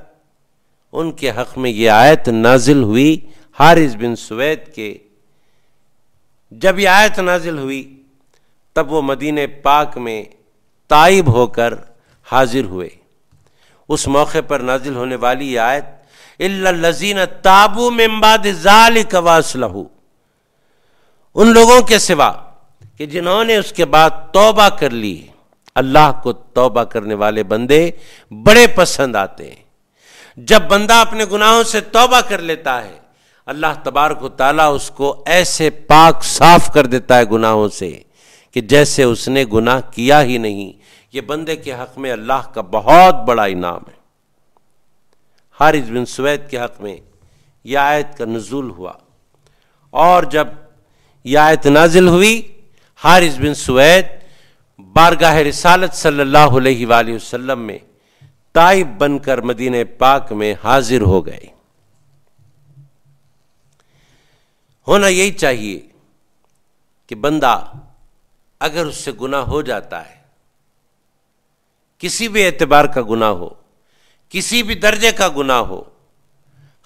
ان کے حق میں یہ آیت نازل ہوئی حارث بن سوید کے۔ جب یہ آیت نازل ہوئی تب وہ مدینہ پاک میں تائب ہو کر حاضر ہوئے۔ اس موقع پر نازل ہونے والی یہ آیت الا الذین تابوا من بعد ذلک واصلحوا، ان لوگوں کے سوا کہ جنہوں نے اس کے بعد توبہ کر لی۔ اللہ کو توبہ کرنے والے بندے بڑے پسند آتے ہیں۔ جب بندہ اپنے گناہوں سے توبہ کر لیتا ہے، اللہ تبارک و تعالیٰ اس کو ایسے پاک صاف کر دیتا ہے گناہوں سے کہ جیسے اس نے گناہ کیا ہی نہیں۔ یہ بندے کے حق میں اللہ کا بہت بڑا انعام ہے۔ حارث بن سوید کے حق میں یہ آیت کا نزول ہوا، اور جب یہ آیت نازل ہوئی، حارث بن سوید بارگاہ رسالت صلی اللہ علیہ وآلہ وسلم میں تائب بن کر مدینہ پاک میں حاضر ہو گئے۔ ہونا یہی چاہیے کہ بندہ اگر اس سے گناہ ہو جاتا ہے، کسی بھی اعتبار کا گناہ ہو، کسی بھی درجے کا گناہ ہو،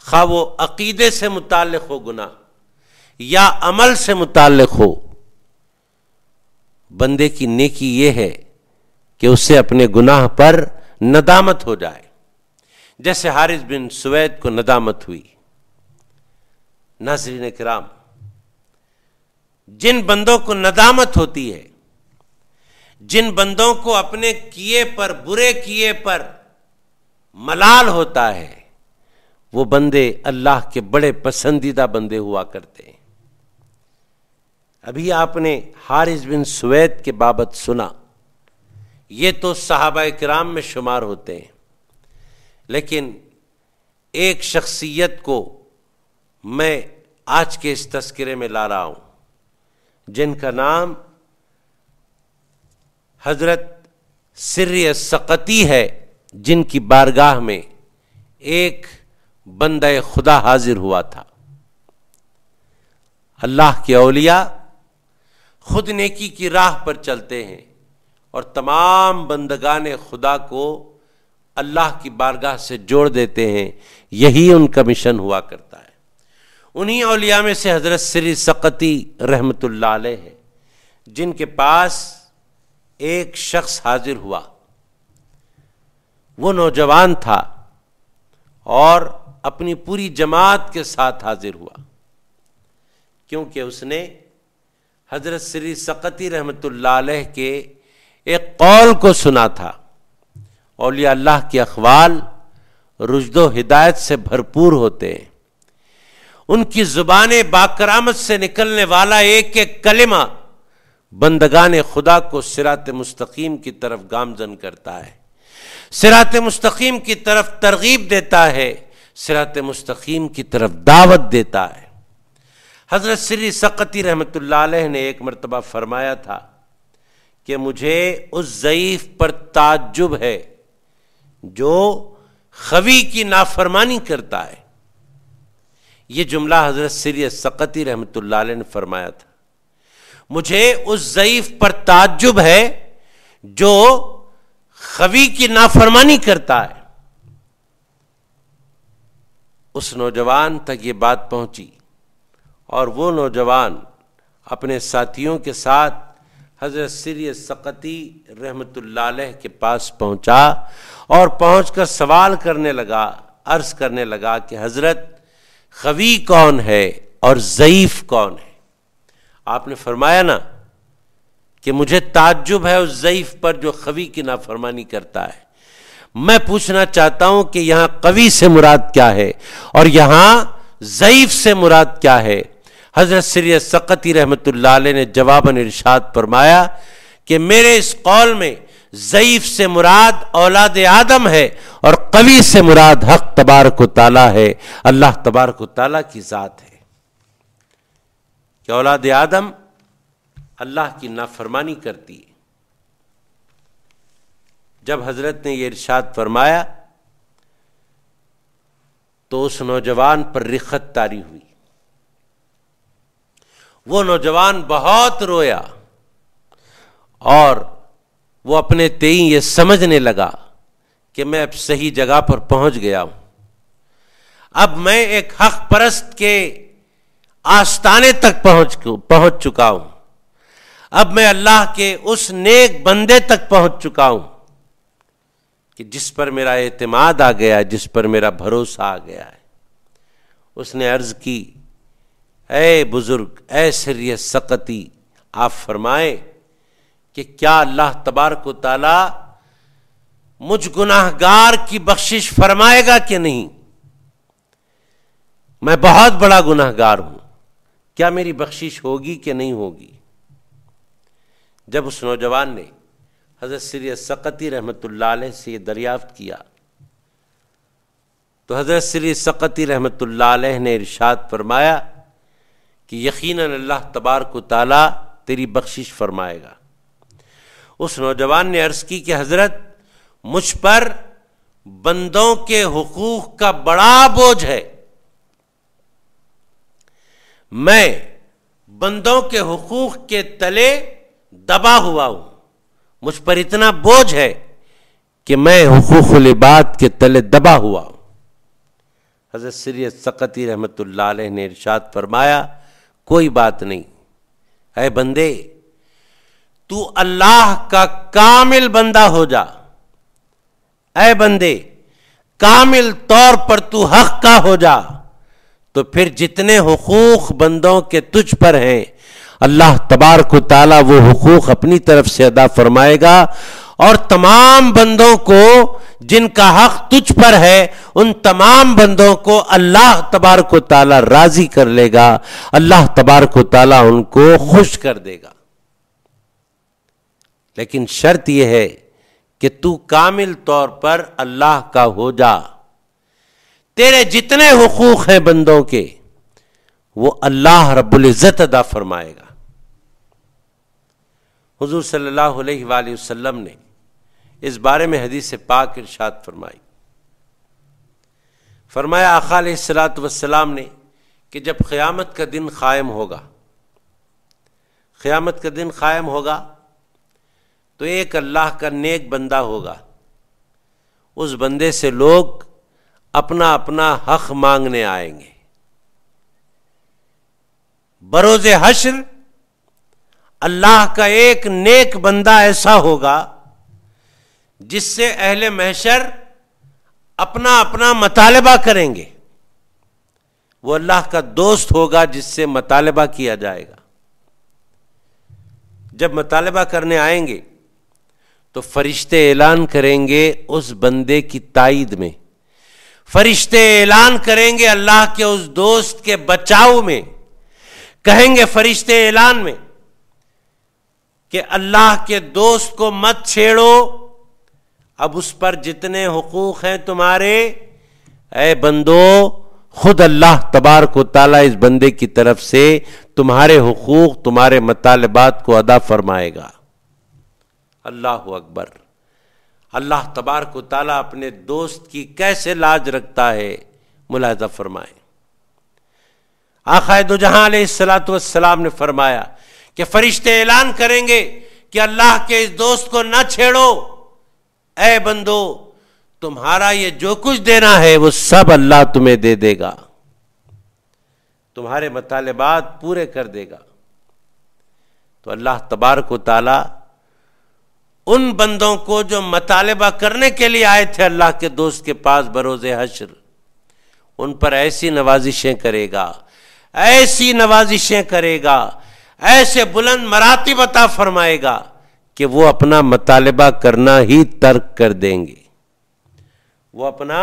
خواہ وہ عقیدے سے متعلق ہو گناہ یا عمل سے متعلق ہو، بندے کی نیکی یہ ہے کہ اسے اپنے گناہ پر ندامت ہو جائے، جیسے حارث بن سوید کو ندامت ہوئی۔ ناظرین کرام، جن بندوں کو ندامت ہوتی ہے، جن بندوں کو اپنے کیے پر، برے کیے پر ملال ہوتا ہے، وہ بندے اللہ کے بڑے پسندیدہ بندے ہوا کرتے ہیں۔ ابھی آپ نے حارث بن سوید کے بابت سنا، یہ تو صحابہ کرام میں شمار ہوتے ہیں، لیکن ایک شخصیت کو میں آج کے اس تذکرے میں لا رہا ہوں، جن کا نام حضرت سری السقطی ہے، جن کی بارگاہ میں ایک بندہ خدا حاضر ہوا تھا۔ اللہ کے اولیاء خود نیکی کی راہ پر چلتے ہیں اور تمام بندگان خدا کو اللہ کی بارگاہ سے جوڑ دیتے ہیں، یہی ان کا مشن ہوا کرتا ہے۔ انہی اولیاء میں سے حضرت سری سقطی رحمت اللہ علیہ ہے، جن کے پاس ایک شخص حاضر ہوا۔ وہ نوجوان تھا اور اپنی پوری جماعت کے ساتھ حاضر ہوا، کیونکہ اس نے حضرت سری سقطی رحمت اللہ علیہ کے ایک قول کو سنا تھا۔ اولیاء اللہ کے اقوال رشد و ہدایت سے بھرپور ہوتے ہیں، ان کی زبان باکرامت سے نکلنے والا ایک ایک کلمہ بندگان خدا کو صراط مستقیم کی طرف گامزن کرتا ہے، صراط مستقیم کی طرف ترغیب دیتا ہے، صراط مستقیم کی طرف دعوت دیتا ہے۔ حضرت سری سقطی رحمت اللہ علیہ نے ایک مرتبہ فرمایا تھا کہ مجھے اس ضعیف پر تعجب ہے جو خوی کی نافرمانی کرتا ہے۔ یہ جملہ حضرت سری سقطی رحمت اللہ علیہ نے فرمایا تھا، مجھے اس ضعیف پر تعجب ہے جو خوی کی نافرمانی کرتا ہے۔ اس نوجوان تک یہ بات پہنچی اور وہ نوجوان اپنے ساتھیوں کے ساتھ حضرت سری سقطی رحمت اللہ علیہ کے پاس پہنچا اور پہنچ کر سوال کرنے لگا، عرض کرنے لگا کہ حضرت خوی کون ہے اور ضعیف کون ہے؟ آپ نے فرمایا نا کہ مجھے تعجب ہے اس ضعیف پر جو خوی کی نافرمانی کرتا ہے۔ میں پوچھنا چاہتا ہوں کہ یہاں قوی سے مراد کیا ہے اور یہاں ضعیف سے مراد کیا ہے؟ حضرت سری سقطی رحمت اللہ علیہ نے جواباً ارشاد فرمایا کہ میرے اس قول میں ضعیف سے مراد اولاد آدم ہے اور قوی سے مراد حق تبارک و تعالی ہے، اللہ تبارک و تعالی کی ذات ہے، کہ اولاد آدم اللہ کی نافرمانی کرتی ہے۔ جب حضرت نے یہ ارشاد فرمایا تو اس نوجوان پر رخت طاری ہوئی، وہ نوجوان بہت رویا اور وہ اپنے تئیں یہ سمجھنے لگا کہ میں اب صحیح جگہ پر پہنچ گیا ہوں، اب میں ایک حق پرست کے آستانے تک پہنچ چکا ہوں، اب میں اللہ کے اس نیک بندے تک پہنچ چکا ہوں کہ جس پر میرا اعتماد آ گیا، جس پر میرا بھروسہ آ گیا ہے۔ اس نے عرض کی، اے بزرگ، اے سری سقطی، آپ فرمائیں کہ کیا اللہ تبارک و تعالی مجھ گناہ گار کی بخشش فرمائے گا کہ نہیں؟ میں بہت بڑا گناہ گار ہوں، کیا میری بخشش ہوگی کہ نہیں ہوگی؟ جب اس نوجوان نے حضرت سری سقطی رحمۃ اللہ علیہ سے یہ دریافت کیا تو حضرت سری سقطی رحمۃ اللہ علیہ نے ارشاد فرمایا کہ یقیناً اللہ تبارک و تعالی تیری بخشش فرمائے گا۔ اس نوجوان نے عرض کی کہ حضرت، مجھ پر بندوں کے حقوق کا بڑا بوجھ ہے، میں بندوں کے حقوق کے تلے دبا ہوا ہوں، مجھ پر اتنا بوجھ ہے کہ میں حقوق العباد کے تلے دبا ہوا ہوں۔ حضرت سری سقطی رحمۃ اللہ علیہ نے ارشاد فرمایا، کوئی بات نہیں، اے بندے، تو اللہ کا کامل بندہ ہو جا، اے بندے کامل طور پر تو حق کا ہو جا، تو پھر جتنے حقوق بندوں کے تجھ پر ہیں اللہ تبارک و تعالی وہ حقوق اپنی طرف سے ادا فرمائے گا، اور تمام بندوں کو جن کا حق تجھ پر ہے ان تمام بندوں کو اللہ تبارک و تعالی راضی کر لے گا، اللہ تبارک و تعالی ان کو خوش کر دے گا۔ لیکن شرط یہ ہے کہ تو کامل طور پر اللہ کا ہو جا، تیرے جتنے حقوق ہیں بندوں کے وہ اللہ رب العزت ادا فرمائے گا۔ حضور صلی اللہ علیہ وآلہ وسلم نے اس بارے میں حدیث پاک ارشاد فرمائی، فرمایا آقا علیہ الصلوۃ والسلام نے کہ جب قیامت کا دن قائم ہوگا، قیامت کا دن قائم ہوگا تو ایک اللہ کا نیک بندہ ہوگا، اس بندے سے لوگ اپنا اپنا حق مانگنے آئیں گے۔ بروز حشر اللہ کا ایک نیک بندہ ایسا ہوگا جس سے اہل محشر اپنا اپنا مطالبہ کریں گے، وہ اللہ کا دوست ہوگا جس سے مطالبہ کیا جائے گا۔ جب مطالبہ کرنے آئیں گے تو فرشتے اعلان کریں گے اس بندے کی تائید میں، فرشتے اعلان کریں گے اللہ کے اس دوست کے بچاؤ میں، کہیں گے فرشتے اعلان میں کہ اللہ کے دوست کو مت چھیڑو، اب اس پر جتنے حقوق ہیں تمہارے، اے بندو خود اللہ تبارک و تعالیٰ اس بندے کی طرف سے تمہارے حقوق، تمہارے مطالبات کو ادا فرمائے گا۔ اللہ اکبر! اللہ تبارک و تعالیٰ اپنے دوست کی کیسے لاج رکھتا ہے، ملاحظہ فرمائیں۔ آقا دو جہاں علیہ الصلوۃ والسلام نے فرمایا کہ فرشتے اعلان کریں گے کہ اللہ کے اس دوست کو نہ چھیڑو، اے بندو تمہارا یہ جو کچھ دینا ہے وہ سب اللہ تمہیں دے دے گا، تمہارے مطالبات پورے کر دے گا۔ تو اللہ تبارک و تعالی ان بندوں کو جو مطالبہ کرنے کے لیے آئے تھے اللہ کے دوست کے پاس بروز حشر، ان پر ایسی نوازشیں کرے گا، ایسی نوازشیں کرے گا، ایسے بلند مراتب عطا فرمائے گا کہ وہ اپنا مطالبہ کرنا ہی ترک کر دیں گے، وہ اپنا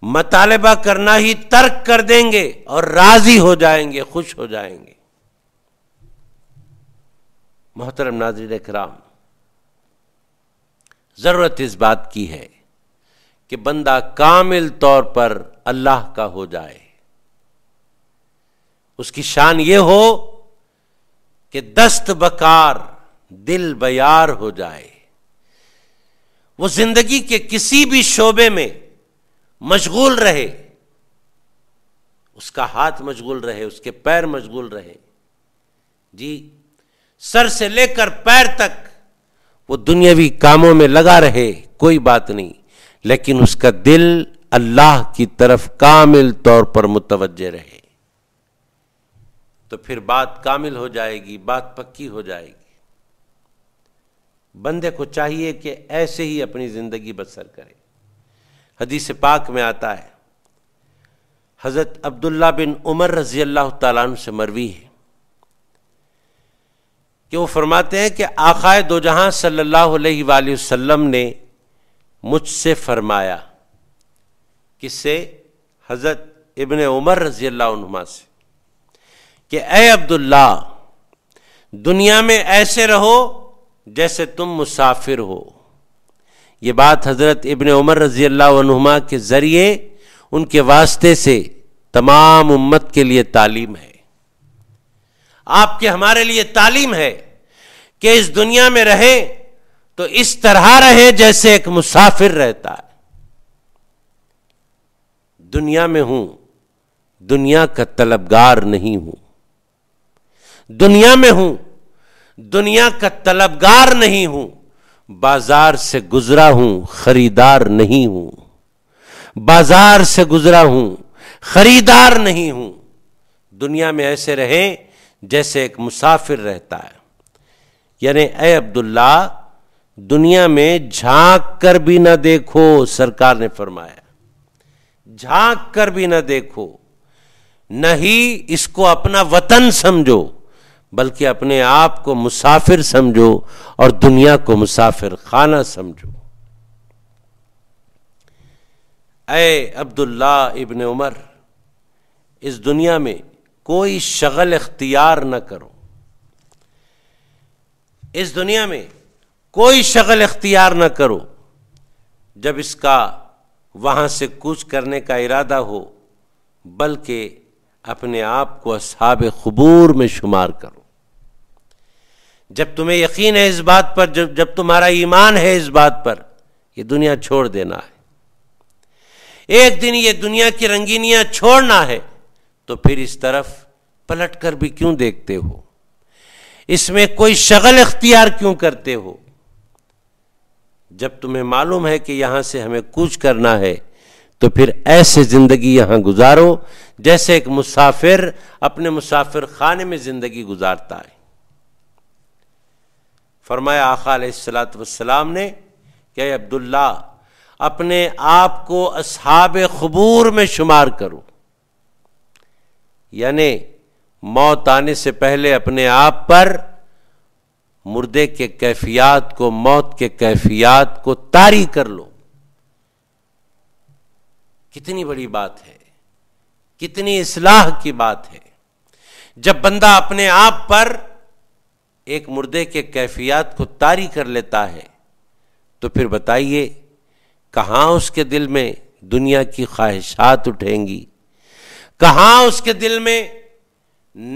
مطالبہ کرنا ہی ترک کر دیں گے اور راضی ہو جائیں گے، خوش ہو جائیں گے۔ محترم ناظرین اکرام، ضرورت اس بات کی ہے کہ بندہ کامل طور پر اللہ کا ہو جائے، اس کی شان یہ ہو کہ دست بکار دل بیار ہو جائے، وہ زندگی کے کسی بھی شعبے میں مشغول رہے، اس کا ہاتھ مشغول رہے، اس کے پیر مشغول رہے، جی سر سے لے کر پیر تک وہ دنیاوی کاموں میں لگا رہے، کوئی بات نہیں، لیکن اس کا دل اللہ کی طرف کامل طور پر متوجہ رہے، تو پھر بات کامل ہو جائے گی، بات پکی ہو جائے گی۔ بندے کو چاہیے کہ ایسے ہی اپنی زندگی بسر کرے۔ حدیث پاک میں آتا ہے، حضرت عبداللہ بن عمر رضی اللہ تعالیٰ عنہ سے مروی ہے کہ وہ فرماتے ہیں کہ آقائے دو جہاں صلی اللہ علیہ وآلہ وسلم نے مجھ سے فرمایا، کس سے؟ حضرت ابن عمر رضی اللہ عنہما سے، کہ اے عبداللہ دنیا میں ایسے رہو جیسے تم مسافر ہو۔ یہ بات حضرت ابن عمر رضی اللہ عنہما کے ذریعے، ان کے واسطے سے تمام امت کے لیے تعلیم ہے، آپ کے ہمارے لیے تعلیم ہے کہ اس دنیا میں رہیں تو اس طرح رہیں جیسے ایک مسافر رہتا ہے۔ دنیا میں ہوں، دنیا کا طلبگار نہیں ہوں، دنیا میں ہوں، دنیا کا طلبگار نہیں ہوں، بازار سے گزرا ہوں، خریدار نہیں ہوں، بازار سے گزرا ہوں، خریدار نہیں ہوں۔ دنیا میں ایسے رہیں جیسے ایک مسافر رہتا ہے، یعنی اے عبداللہ دنیا میں جھانک کر بھی نہ دیکھو، سرکار نے فرمایا جھانک کر بھی نہ دیکھو، نہ ہی اس کو اپنا وطن سمجھو، بلکہ اپنے آپ کو مسافر سمجھو اور دنیا کو مسافر خانہ سمجھو۔ اے عبداللہ ابن عمر، اس دنیا میں کوئی شغل اختیار نہ کرو، اس دنیا میں کوئی شغل اختیار نہ کرو جب اس کا وہاں سے کوچ کرنے کا ارادہ ہو، بلکہ اپنے آپ کو اصحاب قبور میں شمار کرو۔ جب تمہیں یقین ہے اس بات پر، جب تمہارا ایمان ہے اس بات پر، یہ دنیا چھوڑ دینا ہے، ایک دن یہ دنیا کی رنگینیاں چھوڑنا ہے، تو پھر اس طرف پلٹ کر بھی کیوں دیکھتے ہو؟ اس میں کوئی شغل اختیار کیوں کرتے ہو؟ جب تمہیں معلوم ہے کہ یہاں سے ہمیں کوچ کرنا ہے تو پھر ایسے زندگی یہاں گزارو جیسے ایک مسافر اپنے مسافر خانے میں زندگی گزارتا ہے۔ فرمایا آقا علیہ الصلوۃ والسلام نے کہ اے عبداللہ اپنے آپ کو اصحاب قبور میں شمار کرو، یعنی موت آنے سے پہلے اپنے آپ پر مردے کے کیفیات کو، موت کے کیفیات کو طاری کر لو۔ کتنی بڑی بات ہے، کتنی اصلاح کی بات ہے جب بندہ اپنے آپ پر ایک مردے کے کیفیات کو طاری کر لیتا ہے، تو پھر بتائیے کہاں اس کے دل میں دنیا کی خواہشات اٹھیں گی، کہاں اس کے دل میں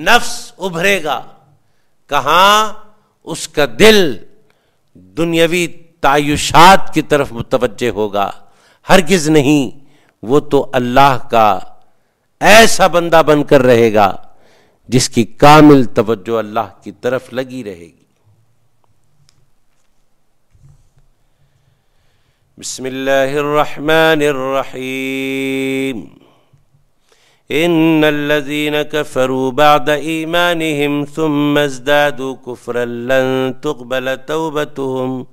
نفس ابھرے گا، کہاں اس کا دل دنیاوی تعیشات کی طرف متوجہ ہوگا؟ ہرگز نہیں، وہ تو اللہ کا ایسا بندہ بن کر رہے گا جس کی کامل توجہ اللہ کی طرف لگی رہے گی۔ بسم اللہ الرحمن الرحیم۔ ان الذين كفروا بعد ایمانهم ثم ازدادوا كفرا لن تقبل توبتهم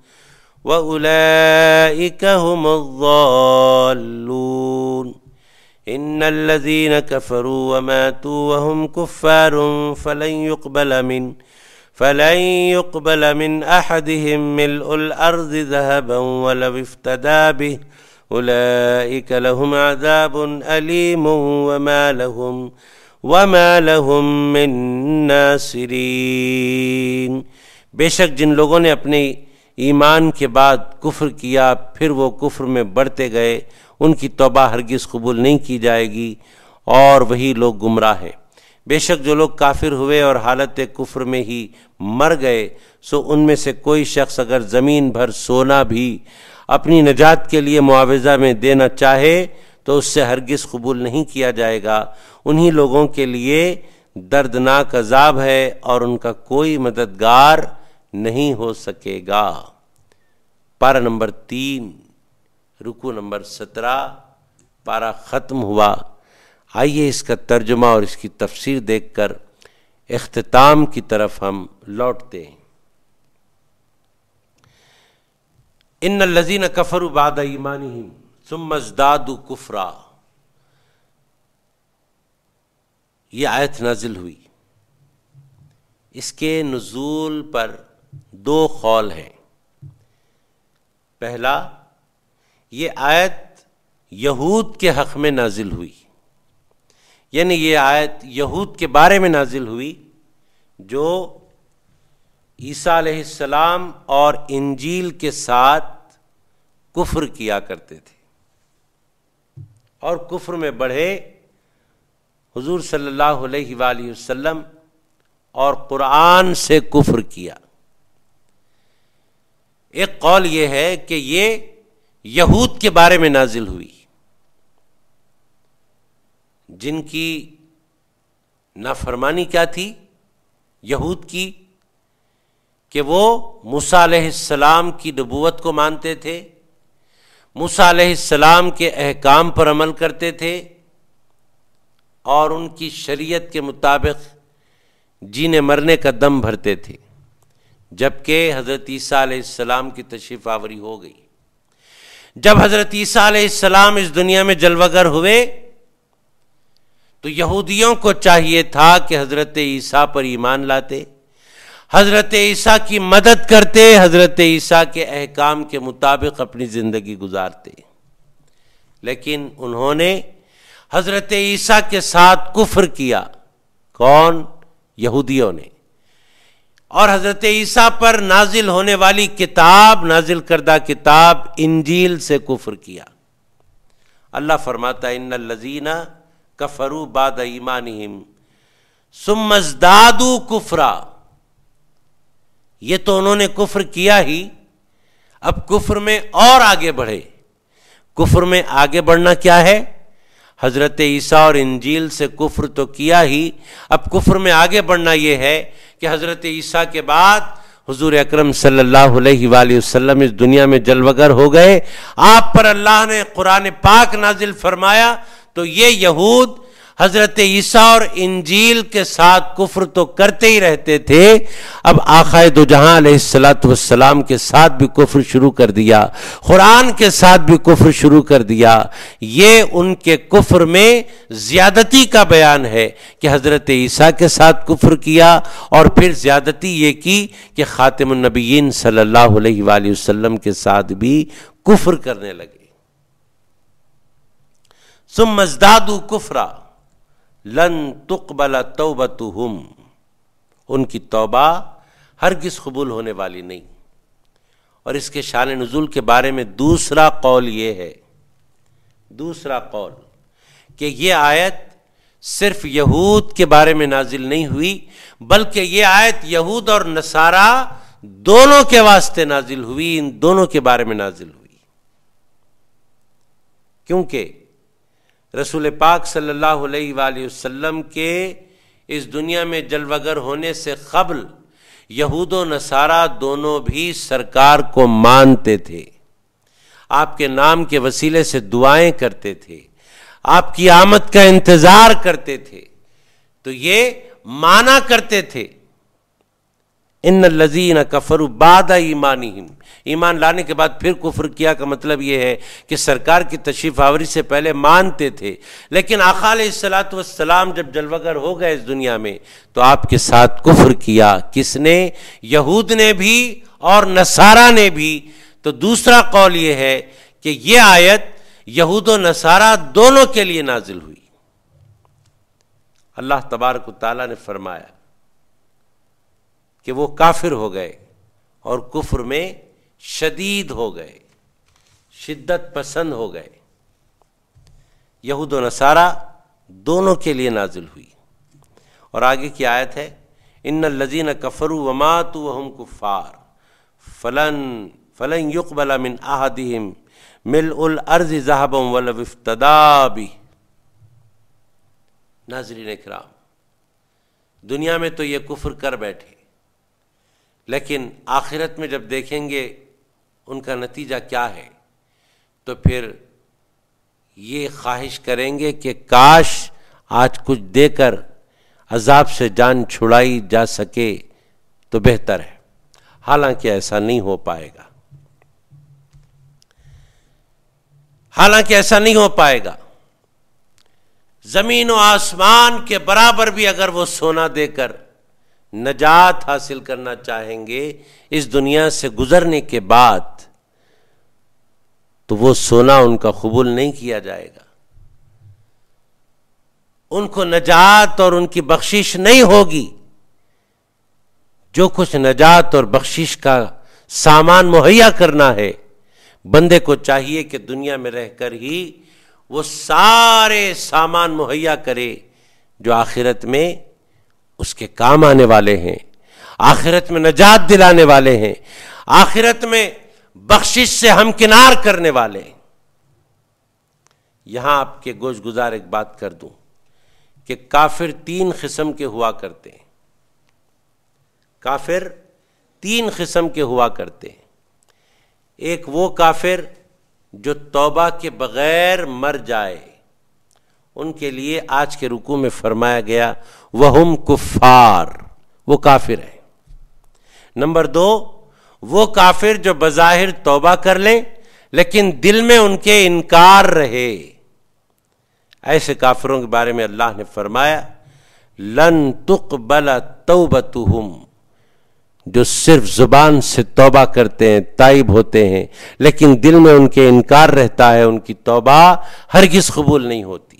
واولئك هم الضالون۔ ان الذين كفروا وماتوا وهم كفار فلن يقبل من احدهم ملء الارض ذهبا ولو افتدى به اولئک لهم عذاب علیم وما لهم من ناصرین۔ بے شک جن لوگوں نے اپنے ایمان کے بعد کفر کیا، پھر وہ کفر میں بڑھتے گئے، ان کی توبہ ہرگز قبول نہیں کی جائے گی، اور وہی لوگ گمراہ ہیں۔ بے شک جو لوگ کافر ہوئے اور حالت کفر میں ہی مر گئے، سو ان میں سے کوئی شخص اگر زمین بھر سونا بھی اپنی نجات کے لیے معاوضہ میں دینا چاہے تو اس سے ہرگز قبول نہیں کیا جائے گا۔ انہی لوگوں کے لیے دردناک عذاب ہے اور ان کا کوئی مددگار نہیں ہو سکے گا۔ پارہ نمبر 3 رکوع نمبر 17 پارہ ختم ہوا۔ آئیے اس کا ترجمہ اور اس کی تفسیر دیکھ کر اختتام کی طرف ہم لوٹتے ہیں۔ ان الذین کفروا بعد ایمانہم ثم ازدادوا کفرا۔ یہ آیت نازل ہوئی، اس کے نزول پر دو قول ہیں۔ پہلا، یہ آیت یہود کے حق میں نازل ہوئی، یعنی یہ آیت یہود کے بارے میں نازل ہوئی جو عیسیٰ علیہ السلام اور انجیل کے ساتھ کفر کیا کرتے تھے اور کفر میں بڑھے، حضور صلی اللہ علیہ وآلہ وسلم اور قرآن سے کفر کیا۔ ایک قول یہ ہے کہ یہ یہود کے بارے میں نازل ہوئی جن کی نافرمانی کیا تھی یہود کی، کہ وہ موسیٰ علیہ السلام کی نبوت کو مانتے تھے، موسیٰ علیہ السلام کے احکام پر عمل کرتے تھے اور ان کی شریعت کے مطابق جینے مرنے کا دم بھرتے تھے، جبکہ حضرت عیسیٰ علیہ السلام کی تشریف آوری ہو گئی۔ جب حضرت عیسیٰ علیہ السلام اس دنیا میں جلوہ گر ہوئے تو یہودیوں کو چاہیے تھا کہ حضرت عیسیٰ پر ایمان لاتے، حضرت عیسیٰ کی مدد کرتے، حضرت عیسیٰ کے احکام کے مطابق اپنی زندگی گزارتے، لیکن انہوں نے حضرت عیسیٰ کے ساتھ کفر کیا۔ کون؟ یہودیوں نے، اور حضرت عیسیٰ پر نازل ہونے والی کتاب، نازل کردہ کتاب انجیل سے کفر کیا۔ اللہ فرماتا ہے ان الذین کفروا بعد ایمانہم ثم ازدادوا کفرا، یہ تو انہوں نے کفر کیا ہی، اب کفر میں اور آگے بڑھے۔ کفر میں آگے بڑھنا کیا ہے؟ حضرت عیسیٰ اور انجیل سے کفر تو کیا ہی، اب کفر میں آگے بڑھنا یہ ہے کہ حضرت عیسیٰ کے بعد حضور اکرم صلی اللہ علیہ وآلہ وسلم اس دنیا میں جلوہ گر ہو گئے، آپ پر اللہ نے قرآن پاک نازل فرمایا، تو یہ یہود حضرت عیسیٰ اور انجیل کے ساتھ کفر تو کرتے ہی رہتے تھے، اب آقا دو جہاں علیہ السلام کے ساتھ بھی کفر شروع کر دیا، قرآن کے ساتھ بھی کفر شروع کر دیا۔ یہ ان کے کفر میں زیادتی کا بیان ہے کہ حضرت عیسیٰ کے ساتھ کفر کیا، اور پھر زیادتی یہ کی کہ خاتم النبیین صلی اللہ علیہ وآلہ وسلم کے ساتھ بھی کفر کرنے لگے۔ ثم ازدادوا کفرا لن تقبل توبتہم، ان کی توبہ ہرگز قبول ہونے والی نہیں۔ اور اس کے شان نزول کے بارے میں دوسرا قول یہ ہے، دوسرا قول کہ یہ آیت صرف یہود کے بارے میں نازل نہیں ہوئی، بلکہ یہ آیت یہود اور نصارہ دونوں کے واسطے نازل ہوئی، ان دونوں کے بارے میں نازل ہوئی، کیونکہ رسول پاک صلی اللہ علیہ وآلہ وسلم کے اس دنیا میں جلوہ گر ہونے سے قبل یہود و نصارہ دونوں بھی سرکار کو مانتے تھے، آپ کے نام کے وسیلے سے دعائیں کرتے تھے، آپ کی آمد کا انتظار کرتے تھے، تو یہ مانا کرتے تھے۔ ان الذین کفروا بعد ایمانہم، ایمان لانے کے بعد پھر کفر کیا کا مطلب یہ ہے کہ سرکار کی تشریف آوری سے پہلے مانتے تھے، لیکن آقا علیہ السلام جب جلوہ گر ہو گئے اس دنیا میں تو آپ کے ساتھ کفر کیا۔ کس نے؟ یہود نے بھی اور نصارہ نے بھی۔ تو دوسرا قول یہ ہے کہ یہ آیت یہود و نصارہ دونوں کے لیے نازل ہوئی۔ اللہ تبارک و تعالیٰ نے فرمایا کہ وہ کافر ہو گئے اور کفر میں شدید ہو گئے، شدت پسند ہو گئے۔ یہود و نصارہ دونوں کے لیے نازل ہوئی۔ اور آگے کی آیت ہے ان الذین کفروا وماتوا وهم کفار فلن يقبل من احدهم ملء الارض ذهبا ولو افتدى به۔ ناظرین کرام، دنیا میں تو یہ کفر کر بیٹھے، لیکن آخرت میں جب دیکھیں گے ان کا نتیجہ کیا ہے تو پھر یہ خواہش کریں گے کہ کاش آج کچھ دے کر عذاب سے جان چھڑائی جا سکے تو بہتر ہے، حالانکہ ایسا نہیں ہو پائے گا، حالانکہ ایسا نہیں ہو پائے گا۔ زمین و آسمان کے برابر بھی اگر وہ سونا دے کر نجات حاصل کرنا چاہیں گے اس دنیا سے گزرنے کے بعد، تو وہ سونا ان کا قبول نہیں کیا جائے گا، ان کو نجات اور ان کی بخشش نہیں ہوگی۔ جو کچھ نجات اور بخشش کا سامان مہیا کرنا ہے، بندے کو چاہیے کہ دنیا میں رہ کر ہی وہ سارے سامان مہیا کرے جو آخرت میں اس کے کام آنے والے ہیں، آخرت میں نجات دلانے والے ہیں، آخرت میں بخشش سے ہمکنار کرنے والے ہیں۔ یہاں آپ کے گوش گزار ایک بات کر دوں کہ کافر 3 قسم کے ہوا کرتے ہیں، کافر 3 قسم کے ہوا کرتے ہیں۔ ایک وہ کافر جو توبہ کے بغیر مر جائے، ان کے لیے آج کے رکوع میں فرمایا گیا وَهُمْ كُفَّارٌ، وہ کافر ہے۔ نمبر 2، وہ کافر جو بظاہر توبہ کر لیں لیکن دل میں ان کے انکار رہے، ایسے کافروں کے بارے میں اللہ نے فرمایا لن تقبل توبتہم، جو صرف زبان سے توبہ کرتے ہیں، تائب ہوتے ہیں، لیکن دل میں ان کے انکار رہتا ہے، ان کی توبہ ہرگز قبول نہیں ہوتی۔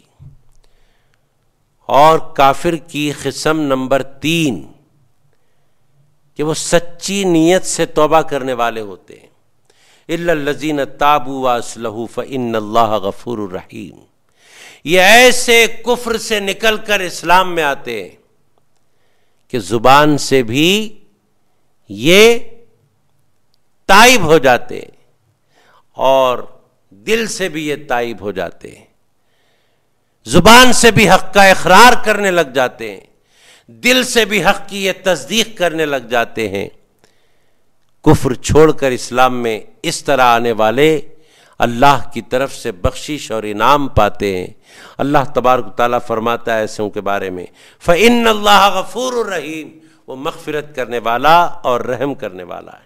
اور کافر کی قسم نمبر 3 کہ وہ سچی نیت سے توبہ کرنے والے ہوتے ہیں، الا الذین تابوا واصلحوا فإن اللہ غفور رحیم۔ یہ ایسے کفر سے نکل کر اسلام میں آتے ہیں کہ زبان سے بھی یہ تائب ہو جاتے ہیں اور دل سے بھی یہ تائب ہو جاتے ہیں، زبان سے بھی حق کا اقرار کرنے لگ جاتے ہیں، دل سے بھی حق کی یہ تصدیق کرنے لگ جاتے ہیں۔ کفر چھوڑ کر اسلام میں اس طرح آنے والے اللہ کی طرف سے بخشش اور انعام پاتے ہیں۔ اللہ تبارک و تعالیٰ فرماتا ہے ایسوں کے بارے میں فَإِنَّ اللَّهَ غَفُورٌ رَحِيمٌ، وہ مغفرت کرنے والا اور رحم کرنے والا ہے۔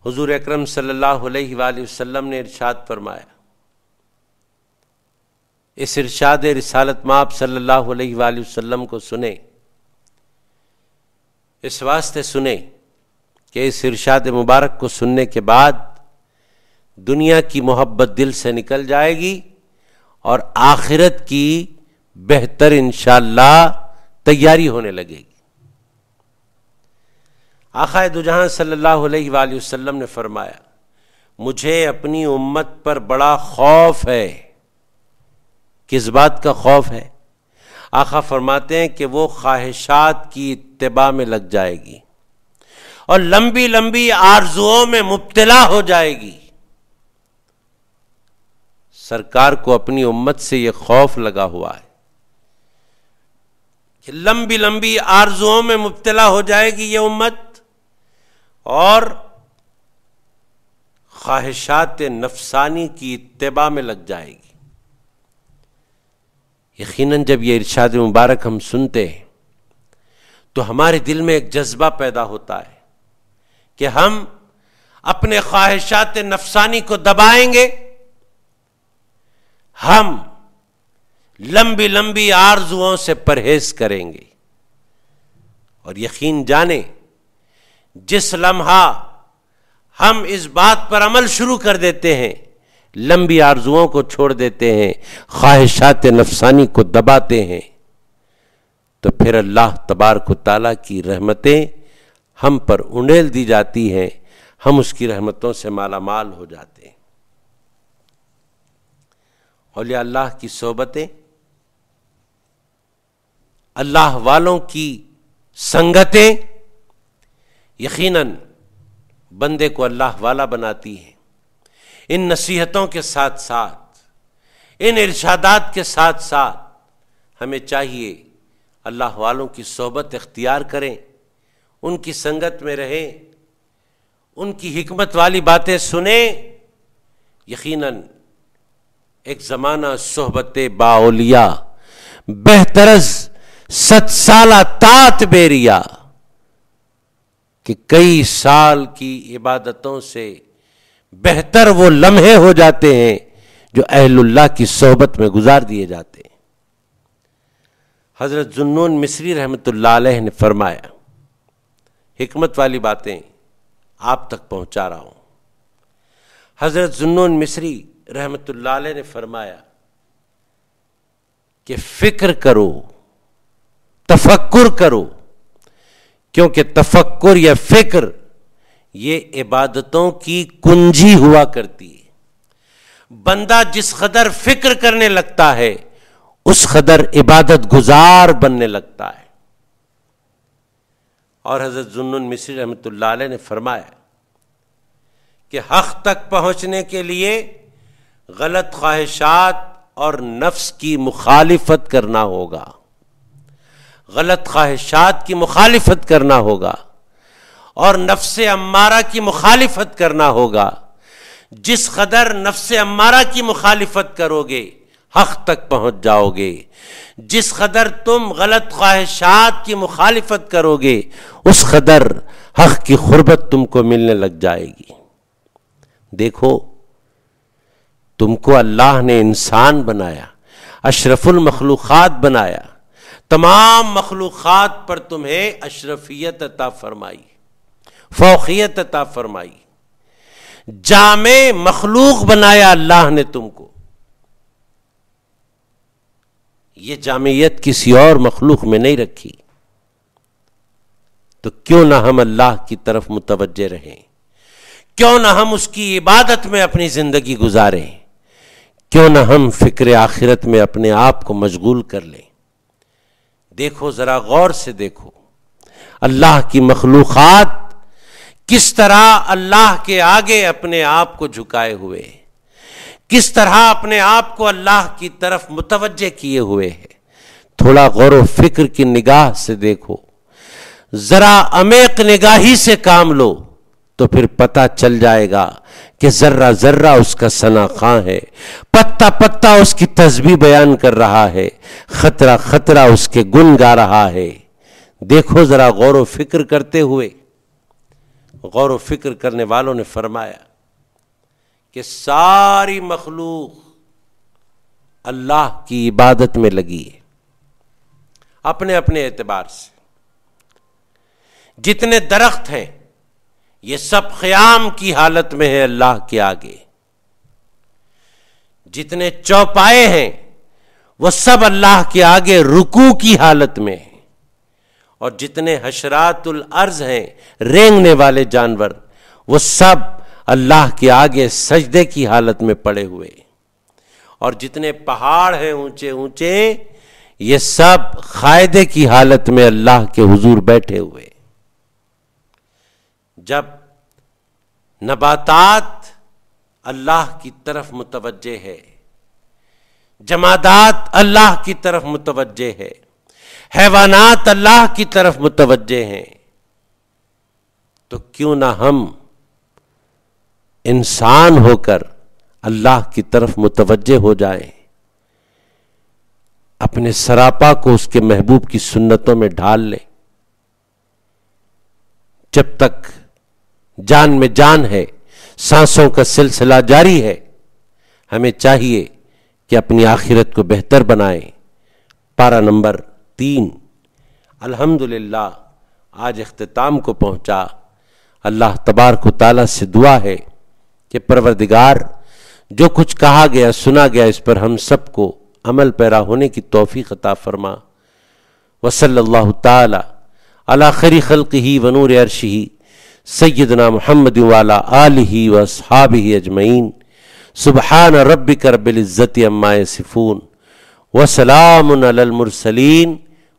حضور اکرم صلی اللہ علیہ وآلہ وسلم نے ارشاد فرمایا، اس ارشاد رسالت مآب صلی اللہ علیہ وآلہ وسلم کو سنیں، اس واسطے سنیں کہ اس ارشاد مبارک کو سننے کے بعد دنیا کی محبت دل سے نکل جائے گی اور آخرت کی بہتر انشاءاللہ تیاری ہونے لگے گی۔ آقا دو جہاں صلی اللہ علیہ وآلہ وسلم نے فرمایا مجھے اپنی امت پر بڑا خوف ہے۔ کس بات کا خوف ہے؟ آقا فرماتے ہیں کہ وہ خواہشات کی اتباع میں لگ جائے گی اور لمبی لمبی آرزوؤں میں مبتلا ہو جائے گی۔ سرکار کو اپنی امت سے یہ خوف لگا ہوا ہے کہ لمبی لمبی آرزوؤں میں مبتلا ہو جائے گی یہ امت اور خواہشات نفسانی کی اتباع میں لگ جائے گی۔ یقیناً جب یہ ارشاد مبارک ہم سنتے ہیں تو ہمارے دل میں ایک جذبہ پیدا ہوتا ہے کہ ہم اپنے خواہشات نفسانی کو دبائیں گے، ہم لمبی لمبی آرزوؤں سے پرہیز کریں گے، اور یقین جانیں جس لمحہ ہم اس بات پر عمل شروع کر دیتے ہیں، لمبی آرزوؤں کو چھوڑ دیتے ہیں، خواہشات نفسانی کو دباتے ہیں، تو پھر اللہ تبارک و تعالیٰ کی رحمتیں ہم پر انڈیل دی جاتی ہیں، ہم اس کی رحمتوں سے مالا مال ہو جاتے ہیں۔ اولیاء اللہ کی صحبتیں، اللہ والوں کی سنگتیں یقیناً بندے کو اللہ والا بناتی ہیں۔ ان نصیحتوں کے ساتھ ساتھ، ان ارشادات کے ساتھ ساتھ ہمیں چاہیے اللہ والوں کی صحبت اختیار کریں، ان کی سنگت میں رہیں، ان کی حکمت والی باتیں سنیں۔ یقیناً ایک زمانہ صحبت با اولیاء بہترز 7 سالہ تات بیریا کہ کئی سال کی عبادتوں سے بہتر وہ لمحے ہو جاتے ہیں جو اہل اللہ کی صحبت میں گزار دیے جاتے ہیں۔ حضرت ذوالنون مصری رحمۃ اللہ علیہ نے فرمایا، حکمت والی باتیں آپ تک پہنچا رہا ہوں۔ حضرت ذوالنون مصری رحمۃ اللہ علیہ نے فرمایا کہ فکر کرو، تفکر کرو، کیونکہ تفکر یا فکر یہ عبادتوں کی کنجی ہوا کرتی ہے۔ بندہ جس قدر فکر کرنے لگتا ہے اس قدر عبادت گزار بننے لگتا ہے۔ اور حضرت ذوالنون مصری رحمۃ اللہ علیہ نے فرمایا کہ حق تک پہنچنے کے لیے غلط خواہشات اور نفس کی مخالفت کرنا ہوگا، غلط خواہشات کی مخالفت کرنا ہوگا اور نفس امارہ کی مخالفت کرنا ہوگا۔ جس قدر نفس امارہ کی مخالفت کرو گے حق تک پہنچ جاؤ گے، جس قدر تم غلط خواہشات کی مخالفت کرو گے اس قدر حق کی قربت تم کو ملنے لگ جائے گی۔ دیکھو، تم کو اللہ نے انسان بنایا، اشرف المخلوقات بنایا، تمام مخلوقات پر تمہیں اشرفیت عطا فرمائی، فوقیت عطا فرمائی، جامع مخلوق بنایا اللہ نے تم کو۔ یہ جامعیت کسی اور مخلوق میں نہیں رکھی، تو کیوں نہ ہم اللہ کی طرف متوجہ رہیں، کیوں نہ ہم اس کی عبادت میں اپنی زندگی گزاریں، کیوں نہ ہم فکر آخرت میں اپنے آپ کو مشغول کر لیں۔ دیکھو، ذرا غور سے دیکھو، اللہ کی مخلوقات کس طرح اللہ کے آگے اپنے آپ کو جھکائے ہوئے، کس طرح اپنے آپ کو اللہ کی طرف متوجہ کیے ہوئے ہیں۔ تھوڑا غور و فکر کی نگاہ سے دیکھو، ذرا عمیق نگاہی سے کام لو تو پھر پتہ چل جائے گا کہ ذرہ ذرہ اس کا ثنا خواں ہے، پتا پتا اس کی تسبیح بیان کر رہا ہے، خطرہ خطرہ اس کے گن گا رہا ہے۔ دیکھو ذرا غور و فکر کرتے ہوئے، غور و فکر کرنے والوں نے فرمایا کہ ساری مخلوق اللہ کی عبادت میں لگی ہے، اپنے اپنے اعتبار سے۔ جتنے درخت ہیں یہ سب قیام کی حالت میں ہے اللہ کے آگے، جتنے چوپائے ہیں وہ سب اللہ کے آگے رکوع کی حالت میں ہیں، اور جتنے حشرات الارض ہیں رینگنے والے جانور وہ سب اللہ کے آگے سجدے کی حالت میں پڑے ہوئے، اور جتنے پہاڑ ہیں اونچے اونچے یہ سب قاعدے کی حالت میں اللہ کے حضور بیٹھے ہوئے۔ جب نباتات اللہ کی طرف متوجہ ہے، جمادات اللہ کی طرف متوجہ ہے، حیوانات اللہ کی طرف متوجہ ہیں، تو کیوں نہ ہم انسان ہو کر اللہ کی طرف متوجہ ہو جائیں، اپنے سراپا کو اس کے محبوب کی سنتوں میں ڈھال لیں۔ جب تک جان میں جان ہے، سانسوں کا سلسلہ جاری ہے، ہمیں چاہیے کہ اپنی آخرت کو بہتر بنائیں۔ پارہ نمبر 3 الحمدللہ آج اختتام کو پہنچا۔ اللہ تبارک و تعالیٰ سے دعا ہے کہ پروردگار جو کچھ کہا گیا سنا گیا اس پر ہم سب کو عمل پیرا ہونے کی توفیق عطا فرما۔ وصلی اللہ تعالی علی خیر خلقہ ونور عرشہ سیدنا محمد وعلی آلہ واصحابہ اجمعین۔ سبحان ربک رب العزت عما یصفون وسلام علی المرسلین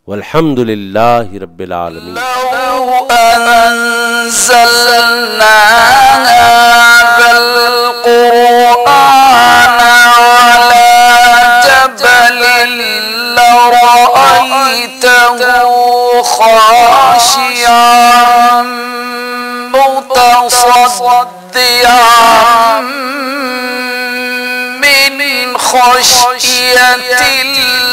والحمد للہ رب العالمین۔ لو أنزلنا هذا القرآن على جبل لرأيته خاشعا متصدعا من خشية الله